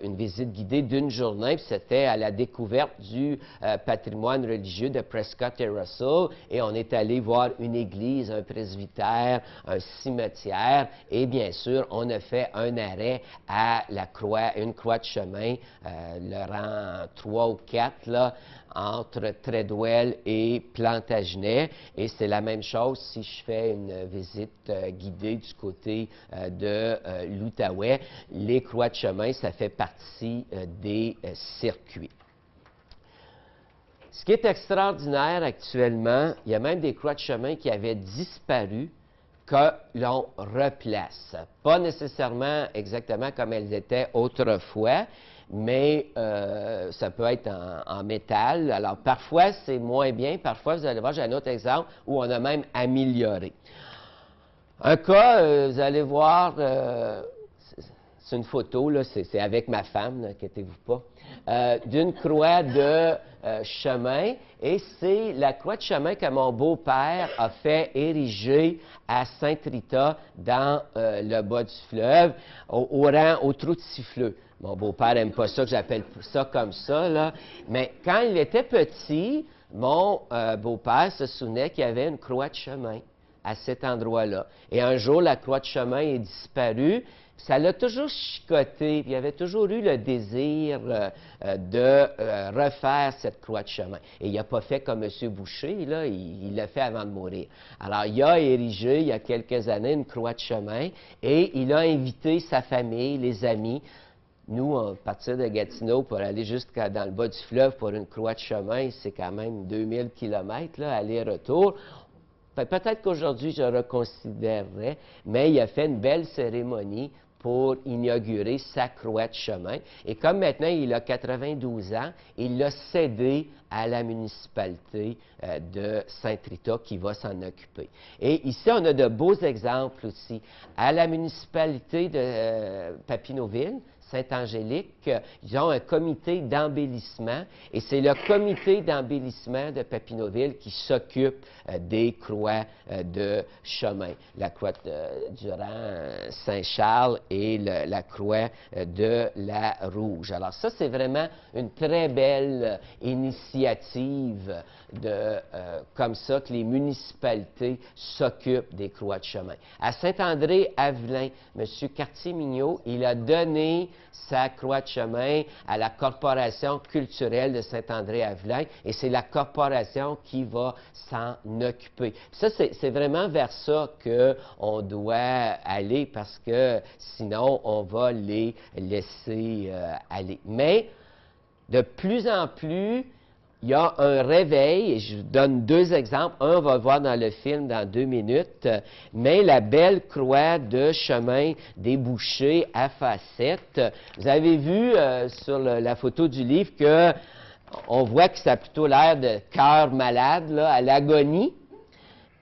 une visite guidée d'une journée, puis c'était à la découverte du patrimoine religieux de Prescott et Russell et on est allé voir une église, un presbytère, un cimetière et bien sûr, on a fait un arrêt à la croix, une croix de chemin, le rang 3 ou 4, là, entre Treadwell et Plantagenet. Et c'est la même chose si je fais une visite guidée du côté de l'Outaouais. Les croix de chemin, ça fait partie des circuits. Ce qui est extraordinaire actuellement, il y a même des croix de chemin qui avaient disparu que l'on replace. Pas nécessairement exactement comme elles étaient autrefois, mais ça peut être en métal. Alors, parfois, c'est moins bien. Parfois, vous allez voir, j'ai un autre exemple où on a même amélioré. Un cas, vous allez voir, c'est une photo, là, c'est avec ma femme, n'inquiétez-vous pas, d'une croix de chemin. Et c'est la croix de chemin que mon beau-père a fait ériger à Sainte-Rita, dans le bas du fleuve, au trou de siffleux. Mon beau-père n'aime pas ça, que j'appelle ça comme ça, là. Mais quand il était petit, mon beau-père se souvenait qu'il y avait une croix de chemin à cet endroit-là. Et un jour, la croix de chemin est disparue. Ça l'a toujours chicoté, puis il avait toujours eu le désir de refaire cette croix de chemin. Et il n'a pas fait comme M. Boucher, là, il l'a fait avant de mourir. Alors, il a érigé, il y a quelques années, une croix de chemin, et il a invité sa famille, les amis. Nous, à partir de Gatineau, pour aller jusqu'à dans le bas du fleuve pour une croix de chemin, c'est quand même 2000 km, aller-retour. Peut-être qu'aujourd'hui, je reconsidérerais, mais il a fait une belle cérémonie pour inaugurer sa croix de chemin. Et comme maintenant, il a 92 ans, il l'a cédé à la municipalité de Saint-Rita qui va s'en occuper. Et ici, on a de beaux exemples aussi. À la municipalité de Papineauville, Sainte-Angélique, ils ont un comité d'embellissement et c'est le comité d'embellissement de Papineauville qui s'occupe des croix de chemin. La croix durant Saint-Charles et la croix de la Rouge. Alors ça, c'est vraiment une très belle initiative comme ça que les municipalités s'occupent des croix de chemin. À Saint-André-Avelin, M. Cartier-Mignot, il a donné sa croix de chemin à la Corporation culturelle de Saint-André-Avelin et c'est la corporation qui va s'en occuper. Ça, c'est vraiment vers ça qu'on doit aller parce que sinon, on va les laisser aller. Mais, de plus en plus, il y a un réveil, et je vous donne deux exemples. Un, on va le voir dans le film dans 2 minutes, mais la belle croix de chemin des bouchers à facettes. Vous avez vu sur la photo du livre qu'on voit que ça a plutôt l'air de cœur malade, là, à l'agonie.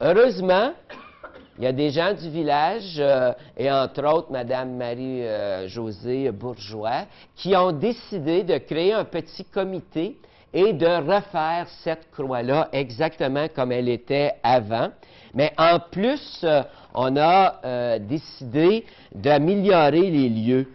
Heureusement, il y a des gens du village, et entre autres Mme Marie-Josée Bourgeois, qui ont décidé de créer un petit comité et de refaire cette croix-là exactement comme elle était avant. Mais en plus, on a décidé d'améliorer les lieux.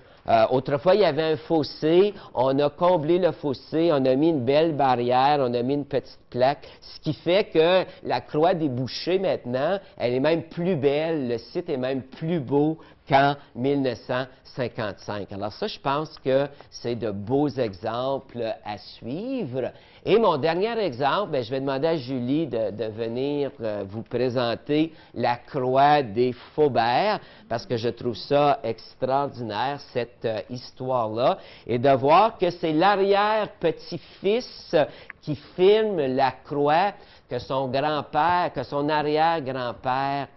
Autrefois, il y avait un fossé, on a comblé le fossé, on a mis une belle barrière, on a mis une petite plaque, ce qui fait que la croix des bouchers maintenant, elle est même plus belle, le site est même plus beau qu'en 1955. Alors ça, je pense que c'est de beaux exemples à suivre. Et mon dernier exemple, bien, je vais demander à Julie de venir vous présenter la croix des Faubert, parce que je trouve ça extraordinaire, cette histoire-là, et de voir que c'est l'arrière-petit-fils qui filme la croix que son grand-père, que son arrière-grand-père,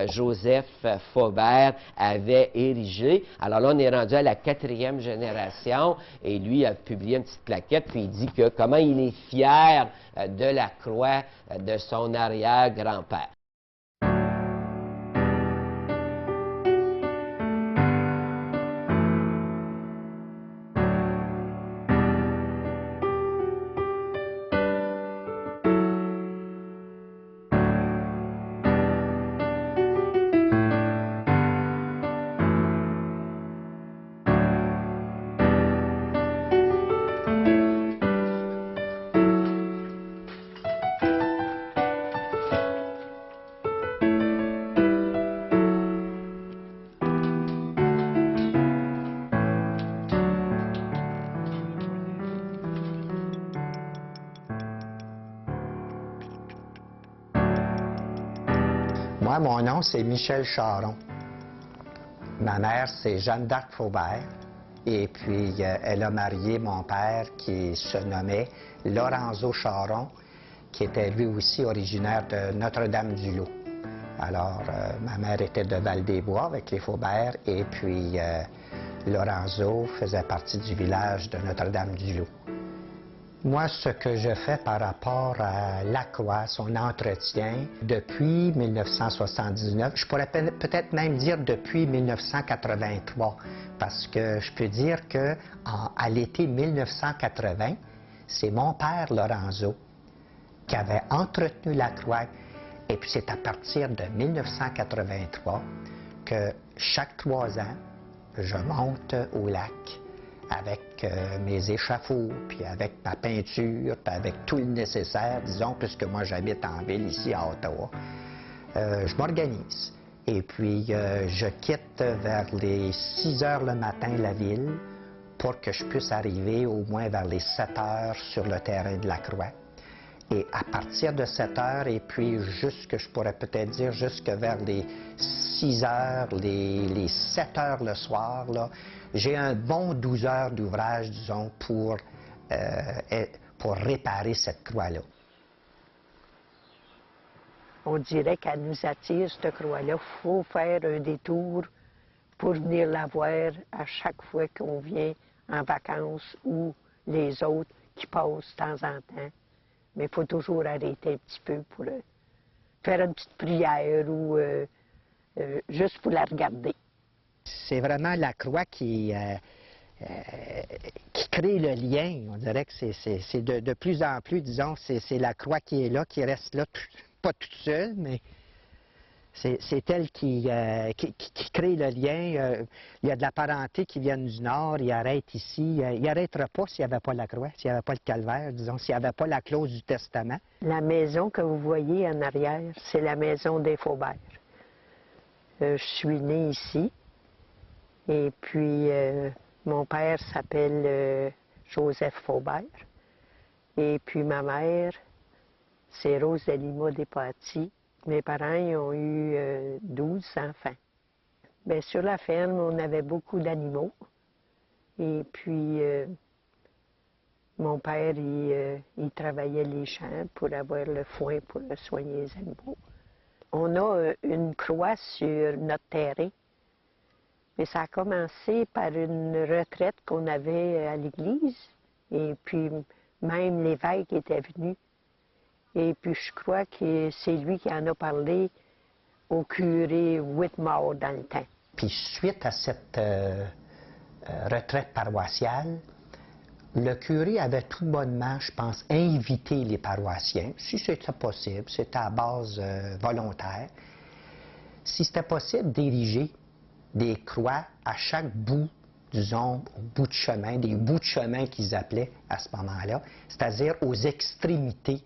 Joseph Faubert, avait érigé. Alors là, on est rendu à la 4e génération, et lui a publié une petite plaquette, puis il dit que comment il est fier de la croix de son arrière-grand-père. Moi, mon nom, c'est Michel Charon. Ma mère, c'est Jeanne d'Arc Faubert. Et puis, elle a marié mon père qui se nommait Lorenzo Charon, qui était lui aussi originaire de Notre-Dame-du-Lot. Alors, ma mère était de Val-des-Bois avec les Faubert et puis Lorenzo faisait partie du village de Notre-Dame-du-Lot. Moi, ce que je fais par rapport à la croix, son entretien, depuis 1979, je pourrais peut-être même dire depuis 1983, parce que je peux dire que à l'été 1980, c'est mon père Lorenzo qui avait entretenu la croix, et puis c'est à partir de 1983 que chaque 3 ans, je monte au lac avec mes échafauds, puis avec ma peinture, puis avec tout le nécessaire, disons, puisque moi j'habite en ville, ici à Ottawa. Je m'organise. Et puis je quitte vers les 6 heures le matin la ville pour que je puisse arriver au moins vers les 7 heures sur le terrain de la croix. Et à partir de 7 heures, et puis jusque, je pourrais peut-être dire, jusque vers les 6 heures, les 7 heures le soir, là, j'ai un bon 12 heures d'ouvrage, disons, pour réparer cette croix-là. On dirait qu'elle nous attire, cette croix-là. Il faut faire un détour pour venir la voir à chaque fois qu'on vient en vacances ou les autres qui passent de temps en temps. Mais il faut toujours arrêter un petit peu pour faire une petite prière ou juste pour la regarder. C'est vraiment la croix qui crée le lien. On dirait que c'est de plus en plus, disons, c'est la croix qui est là, qui reste là, pas toute seule, mais c'est elle qui crée le lien. Il y a de la parenté qui vient du Nord, il arrête ici. Il n'arrêtera pas s'il n'y avait pas la croix, s'il n'y avait pas le calvaire, disons, s'il n'y avait pas la clause du testament. La maison que vous voyez en arrière, c'est la maison des Faubert. Je suis née ici. Et puis, mon père s'appelle Joseph Faubert. Et puis, ma mère, c'est Rose de Lima Despatie. Mes parents, ils ont eu 12 enfants. Bien, sur la ferme, on avait beaucoup d'animaux. Et puis, mon père, il travaillait les champs pour avoir le foin pour soigner les animaux. On a une croix sur notre terrain. Mais ça a commencé par une retraite qu'on avait à l'église. Et puis, même l'évêque était venu. Et puis, je crois que c'est lui qui en a parlé au curé Whitmore dans le temps. Puis, suite à cette retraite paroissiale, le curé avait tout bonnement, je pense, invité les paroissiens, si c'était possible, c'était à base volontaire, si c'était possible d'ériger des croix à chaque bout, disons, au bout de chemin, des bouts de chemin qu'ils appelaient à ce moment-là, c'est-à-dire aux extrémités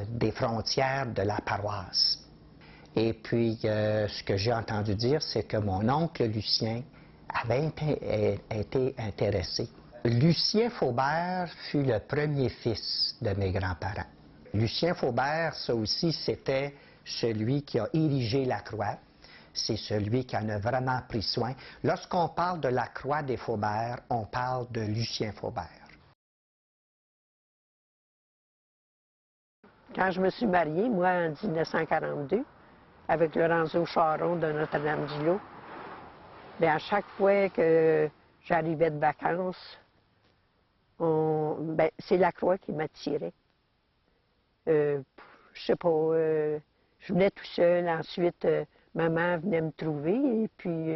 des frontières de la paroisse. Et puis, ce que j'ai entendu dire, c'est que mon oncle Lucien avait été intéressé. Lucien Faubert fut le premier fils de mes grands-parents. Lucien Faubert, ça aussi, c'était celui qui a érigé la croix. C'est celui qui en a vraiment pris soin. Lorsqu'on parle de la croix des Faubert, on parle de Lucien Faubert. Quand je me suis mariée, moi, en 1942, avec Lorenzo Charon de Notre-Dame-du-Lot, bien, à chaque fois que j'arrivais de vacances, c'est la croix qui m'attirait. Je sais pas, je venais tout seul, ensuite, maman venait me trouver, et puis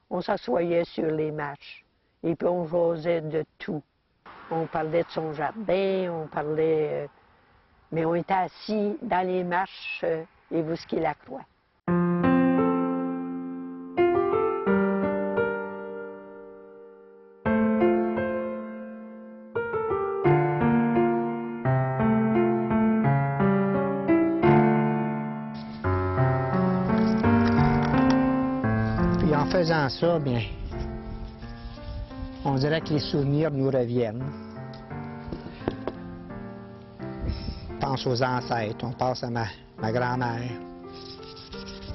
on s'assoyait sur les marches. Et puis on jasait de tout. On parlait de son jardin, on parlait... mais on était assis dans les marches et vous skiez la croix. Puis en faisant ça, bien, on dirait que les souvenirs nous reviennent. On pense aux ancêtres, on pense à ma grand-mère.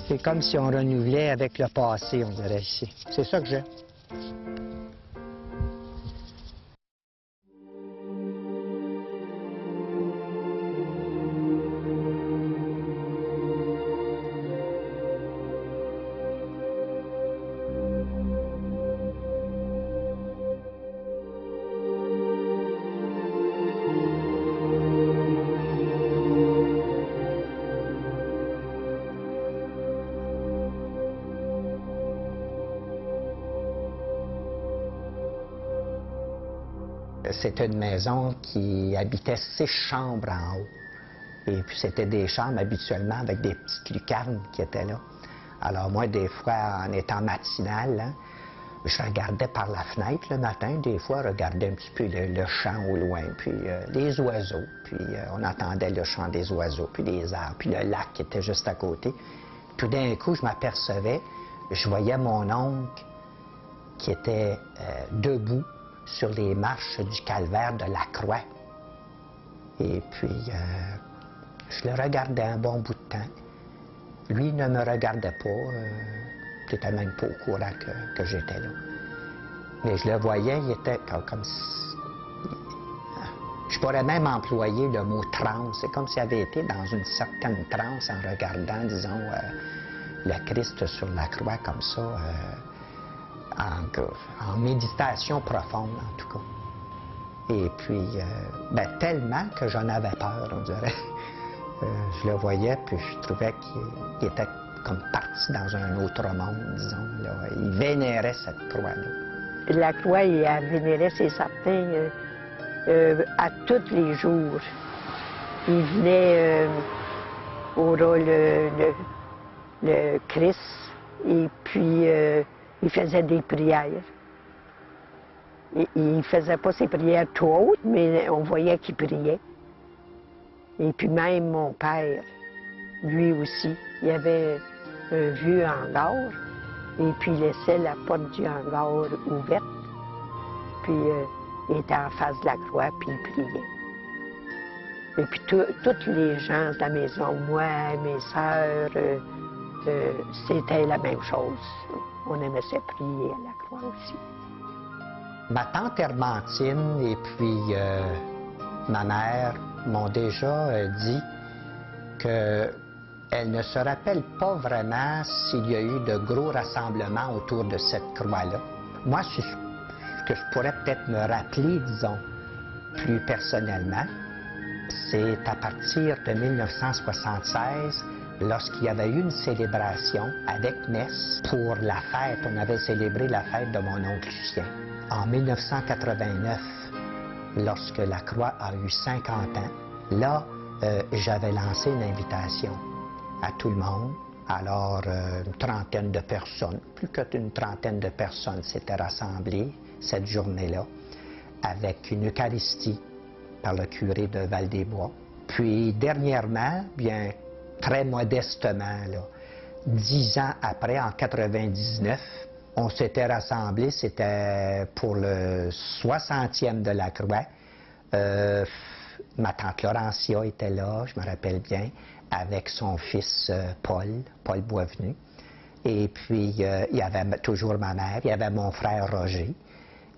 C'est comme si on renouvelait avec le passé, on dirait ici. C'est ça que j'ai. C'était une maison qui habitait 6 chambres en haut. Et puis c'était des chambres habituellement avec des petites lucarnes qui étaient là. Alors moi, des fois, en étant matinal, hein, je regardais par la fenêtre le matin, des fois, regardais un petit peu le champ au loin, puis les oiseaux, puis on entendait le chant des oiseaux, puis les arbres, puis le lac qui était juste à côté. Tout d'un coup, je m'apercevais, je voyais mon oncle qui était debout sur les marches du calvaire de la croix. Et puis, je le regardais un bon bout de temps. Lui ne me regardait pas, peut-être même pas au courant que j'étais là. Mais je le voyais, il était comme si... Je pourrais même employer le mot transe. C'est comme s'il avait été dans une certaine transe en regardant, disons, le Christ sur la croix comme ça, en méditation profonde, en tout cas. Et puis, tellement que j'en avais peur, on dirait. Je le voyais, puis je trouvais qu'il était comme parti dans un autre monde, disons. Là. Il vénérait cette croix-là. La croix, il vénérait, c'est certain, à tous les jours. Il venait au rôle le Christ, et puis il faisait des prières. Il ne faisait pas ses prières tout hautes, mais on voyait qu'il priait. Et puis même mon père, lui aussi, il avait un vieux hangar, et puis il laissait la porte du hangar ouverte, puis il était en face de la croix, puis il priait. Et puis tous les gens de la maison, moi, mes sœurs, c'était la même chose. On aimait se prier à la croix aussi. Ma tante Hermantine et puis ma mère m'ont déjà dit qu'elles ne se rappellent pas vraiment s'il y a eu de gros rassemblements autour de cette croix-là. Moi, ce que je pourrais peut-être me rappeler, disons, plus personnellement, c'est à partir de 1976, lorsqu'il y avait eu une célébration avec messe pour la fête. On avait célébré la fête de mon oncle Lucien. En 1989, lorsque la Croix a eu 50 ans, là, j'avais lancé une invitation à tout le monde. Alors, une trentaine de personnes, plus qu'une trentaine de personnes s'étaient rassemblées cette journée-là, avec une Eucharistie par le curé de Val-des-Bois. Puis, dernièrement, bien, très modestement, là, 10 ans après, en 99, on s'était rassemblés, c'était pour le 60e de la Croix. Ma tante Laurentia était là, je me rappelle bien, avec son fils Paul Boisvenu. Et puis, il y avait toujours ma mère, il y avait mon frère Roger,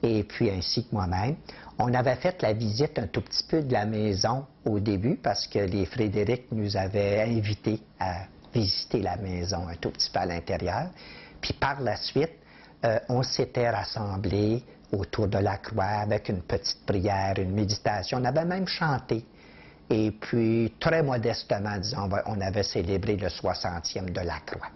et puis ainsi que moi-même. On avait fait la visite un tout petit peu de la maison au début, parce que les Frédéric nous avaient invités à visiter la maison un tout petit peu à l'intérieur. Puis par la suite, on s'était rassemblés autour de la croix avec une petite prière, une méditation. On avait même chanté. Et puis, très modestement, disons, on avait célébré le 60e de la croix.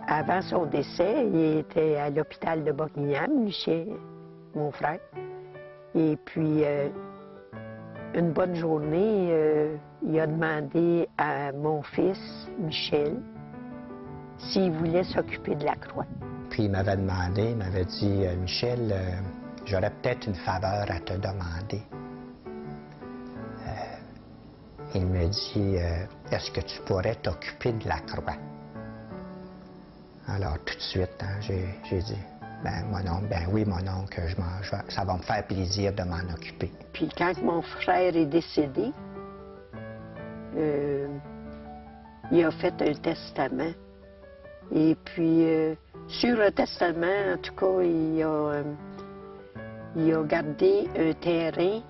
Avant son décès, il était à l'hôpital de Buckingham, chez mon frère. Et puis, une bonne journée, il a demandé à mon fils, Michel, s'il voulait s'occuper de la croix. Puis il m'avait demandé, il m'avait dit, Michel, j'aurais peut-être une faveur à te demander. Il me dit, est-ce que tu pourrais t'occuper de la croix? Alors, tout de suite, hein, j'ai dit, oui, mon oncle, ça va me faire plaisir de m'en occuper. Puis quand mon frère est décédé, il a fait un testament. Et puis, sur le testament, en tout cas, il a gardé un terrain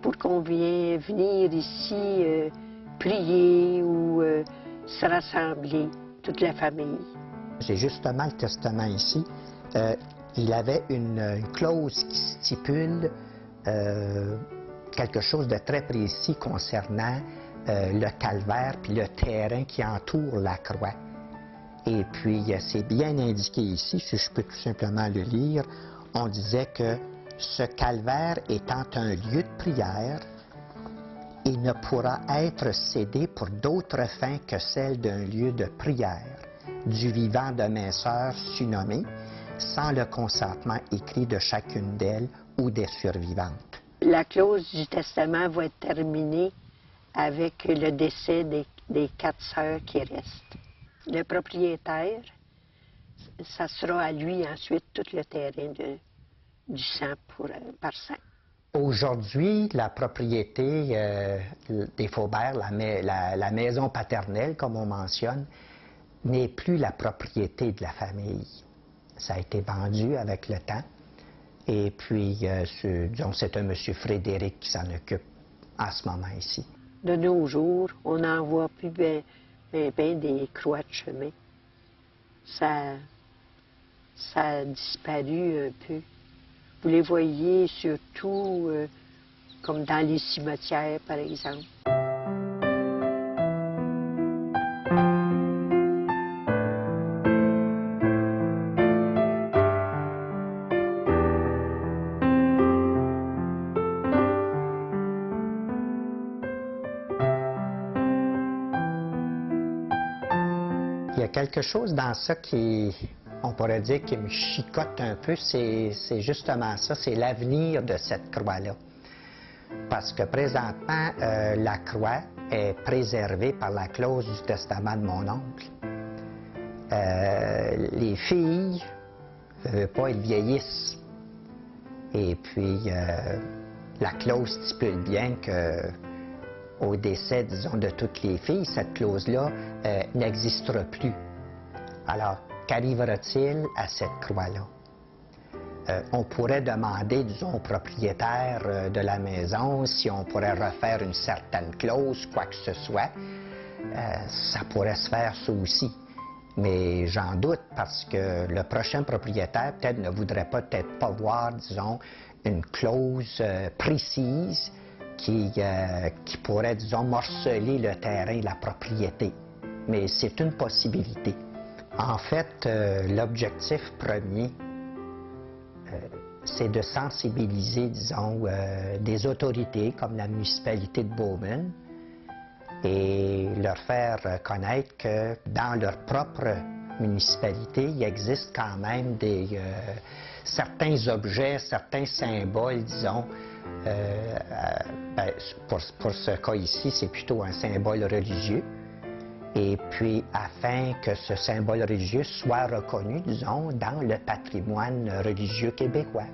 pour qu'on vienne venir ici prier ou se rassembler, toute la famille. J'ai justement le testament ici. Il avait une clause qui stipule quelque chose de très précis concernant le calvaire puis le terrain qui entoure la croix. Et puis, c'est bien indiqué ici, si je peux tout simplement le lire, on disait que ce calvaire étant un lieu de prière, il ne pourra être cédé pour d'autres fins que celle d'un lieu de prière du vivant de mes sœurs surnommées, sans le consentement écrit de chacune d'elles ou des survivantes. La clause du testament va être terminée avec le décès des 4 sœurs qui restent. Le propriétaire, ça sera à lui ensuite tout le terrain du 100 par 100. Aujourd'hui, la propriété des Faubert, la maison paternelle, comme on mentionne, n'est plus la propriété de la famille. Ça a été vendu avec le temps. Et puis, disons, c'est un monsieur Frédéric qui s'en occupe en ce moment ici. De nos jours, on n'en voit plus ben des croix de chemin. Ça a disparu un peu. Vous les voyez surtout comme dans les cimetières, par exemple. Il y a quelque chose dans ça qui, on pourrait dire, qui me chicote un peu, c'est justement ça, c'est l'avenir de cette croix-là. Parce que présentement, la croix est préservée par la clause du testament de mon oncle. Les filles ne veulent pas, elles vieillissent. Et puis, la clause stipule bien que au décès, disons, de toutes les filles, cette clause-là n'existera plus. Alors, qu'arrivera-t-il à cette croix-là? On pourrait demander, disons, au propriétaire de la maison si on pourrait refaire une certaine clause, quoi que ce soit. Ça pourrait se faire, ça aussi. Mais j'en doute parce que le prochain propriétaire peut-être ne voudrait peut-être pas voir, disons, une clause précise qui pourrait, disons, morceler le terrain, la propriété. Mais c'est une possibilité. En fait, l'objectif premier, c'est de sensibiliser, disons, des autorités comme la municipalité de Bowman et leur faire connaître que dans leur propre municipalité, il existe quand même certains objets, certains symboles, disons. Pour ce cas ici, c'est plutôt un symbole religieux. Et puis, afin que ce symbole religieux soit reconnu, disons, dans le patrimoine religieux québécois.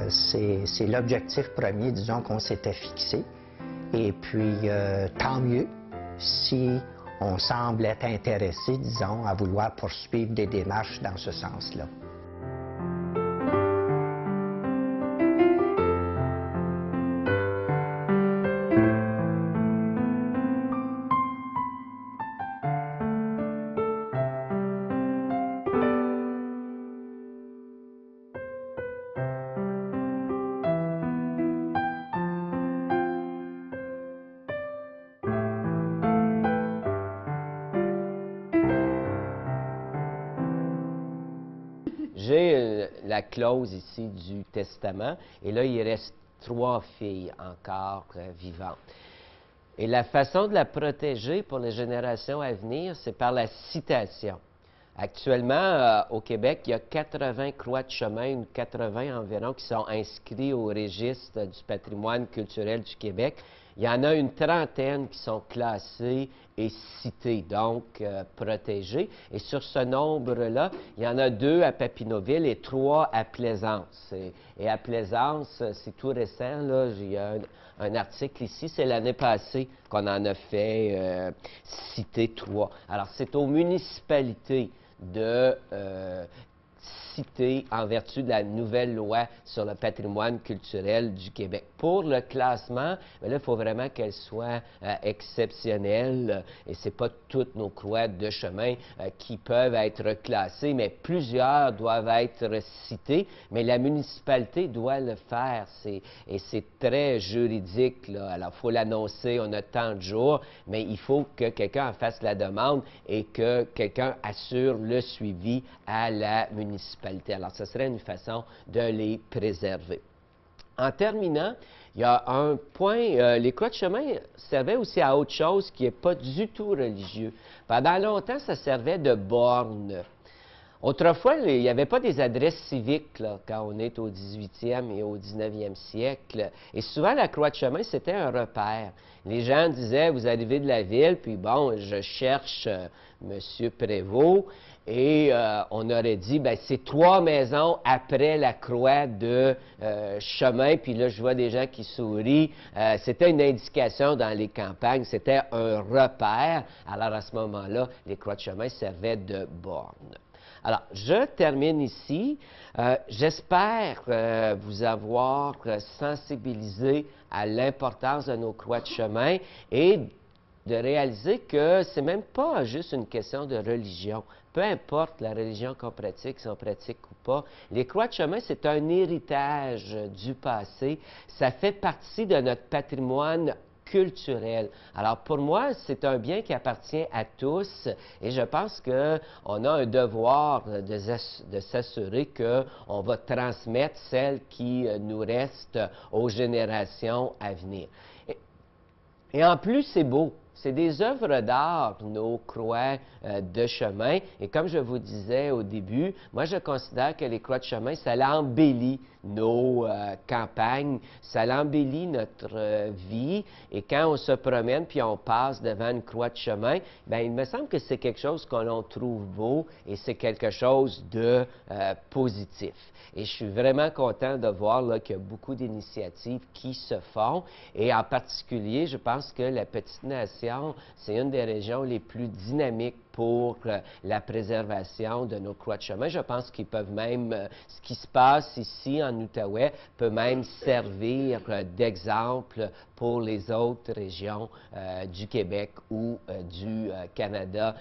C'est l'objectif premier, disons, qu'on s'était fixé. Et puis, tant mieux si on semble être intéressé, disons, à vouloir poursuivre des démarches dans ce sens-là. J'ai la clause ici du testament, et là, il reste 3 filles encore vivantes. Et la façon de la protéger pour les générations à venir, c'est par la citation. Actuellement, au Québec, il y a 80 croix de chemin, 80 environ, qui sont inscrits au registre du patrimoine culturel du Québec. Il y en a une trentaine qui sont classées et citées, donc protégées. Et sur ce nombre-là, il y en a 2 à Papineauville et 3 à Plaisance. Et à Plaisance, c'est tout récent, là, il y a un article ici, c'est l'année passée qu'on en a fait citer 3. Alors, c'est aux municipalités de citer en vertu de la nouvelle loi sur le patrimoine culturel du Québec. Pour le classement, bien là, il faut vraiment qu'elle soit exceptionnelle, et ce n'est pas toutes nos croix de chemin qui peuvent être classées, mais plusieurs doivent être citées, mais la municipalité doit le faire, et c'est très juridique, là. Alors, il faut l'annoncer, on a tant de jours, mais il faut que quelqu'un en fasse la demande et que quelqu'un assure le suivi à la municipalité. Alors, ce serait une façon de les préserver. En terminant, il y a un point, les croix de chemin servaient aussi à autre chose qui n'est pas du tout religieux. Pendant longtemps, ça servait de borne. Autrefois, il n'y avait pas des adresses civiques là, quand on est au 18e et au 19e siècle. Et souvent, la croix de chemin, c'était un repère. Les gens disaient, vous arrivez de la ville, puis bon, je cherche M. Prévost. Et on aurait dit, ben c'est 3 maisons après la croix de chemin. Puis là, je vois des gens qui sourient. C'était une indication dans les campagnes, c'était un repère. Alors à ce moment-là, les croix de chemin servaient de borne. Alors, je termine ici. J'espère vous avoir sensibilisé à l'importance de nos croix de chemin et de réaliser que c'est même pas juste une question de religion. Peu importe la religion qu'on pratique, si on pratique ou pas, les croix de chemin, c'est un héritage du passé. Ça fait partie de notre patrimoine culturel. Alors pour moi, c'est un bien qui appartient à tous et je pense qu'on a un devoir de s'assurer qu'on va transmettre celle qui nous reste aux générations à venir. Et en plus, c'est beau. C'est des œuvres d'art, nos croix de chemin. Et comme je vous disais au début, moi, je considère que les croix de chemin, ça embellit nos campagnes, ça embellit notre vie. Et quand on se promène puis on passe devant une croix de chemin, bien, il me semble que c'est quelque chose qu'on trouve beau et c'est quelque chose de positif. Et je suis vraiment content de voir qu'il y a beaucoup d'initiatives qui se font. Et en particulier, je pense que la Petite Nation, c'est une des régions les plus dynamiques pour la préservation de nos croix de chemin. Je pense qu'ils peuvent même, ce qui se passe ici en Outaouais peut même servir d'exemple pour les autres régions du Québec ou du Canada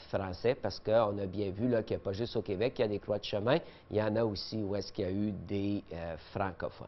français, parce qu'on a bien vu qu'il n'y a pas juste au Québec qu'il y a des croix de chemin, il y en a aussi où est-ce qu'il y a eu des francophones.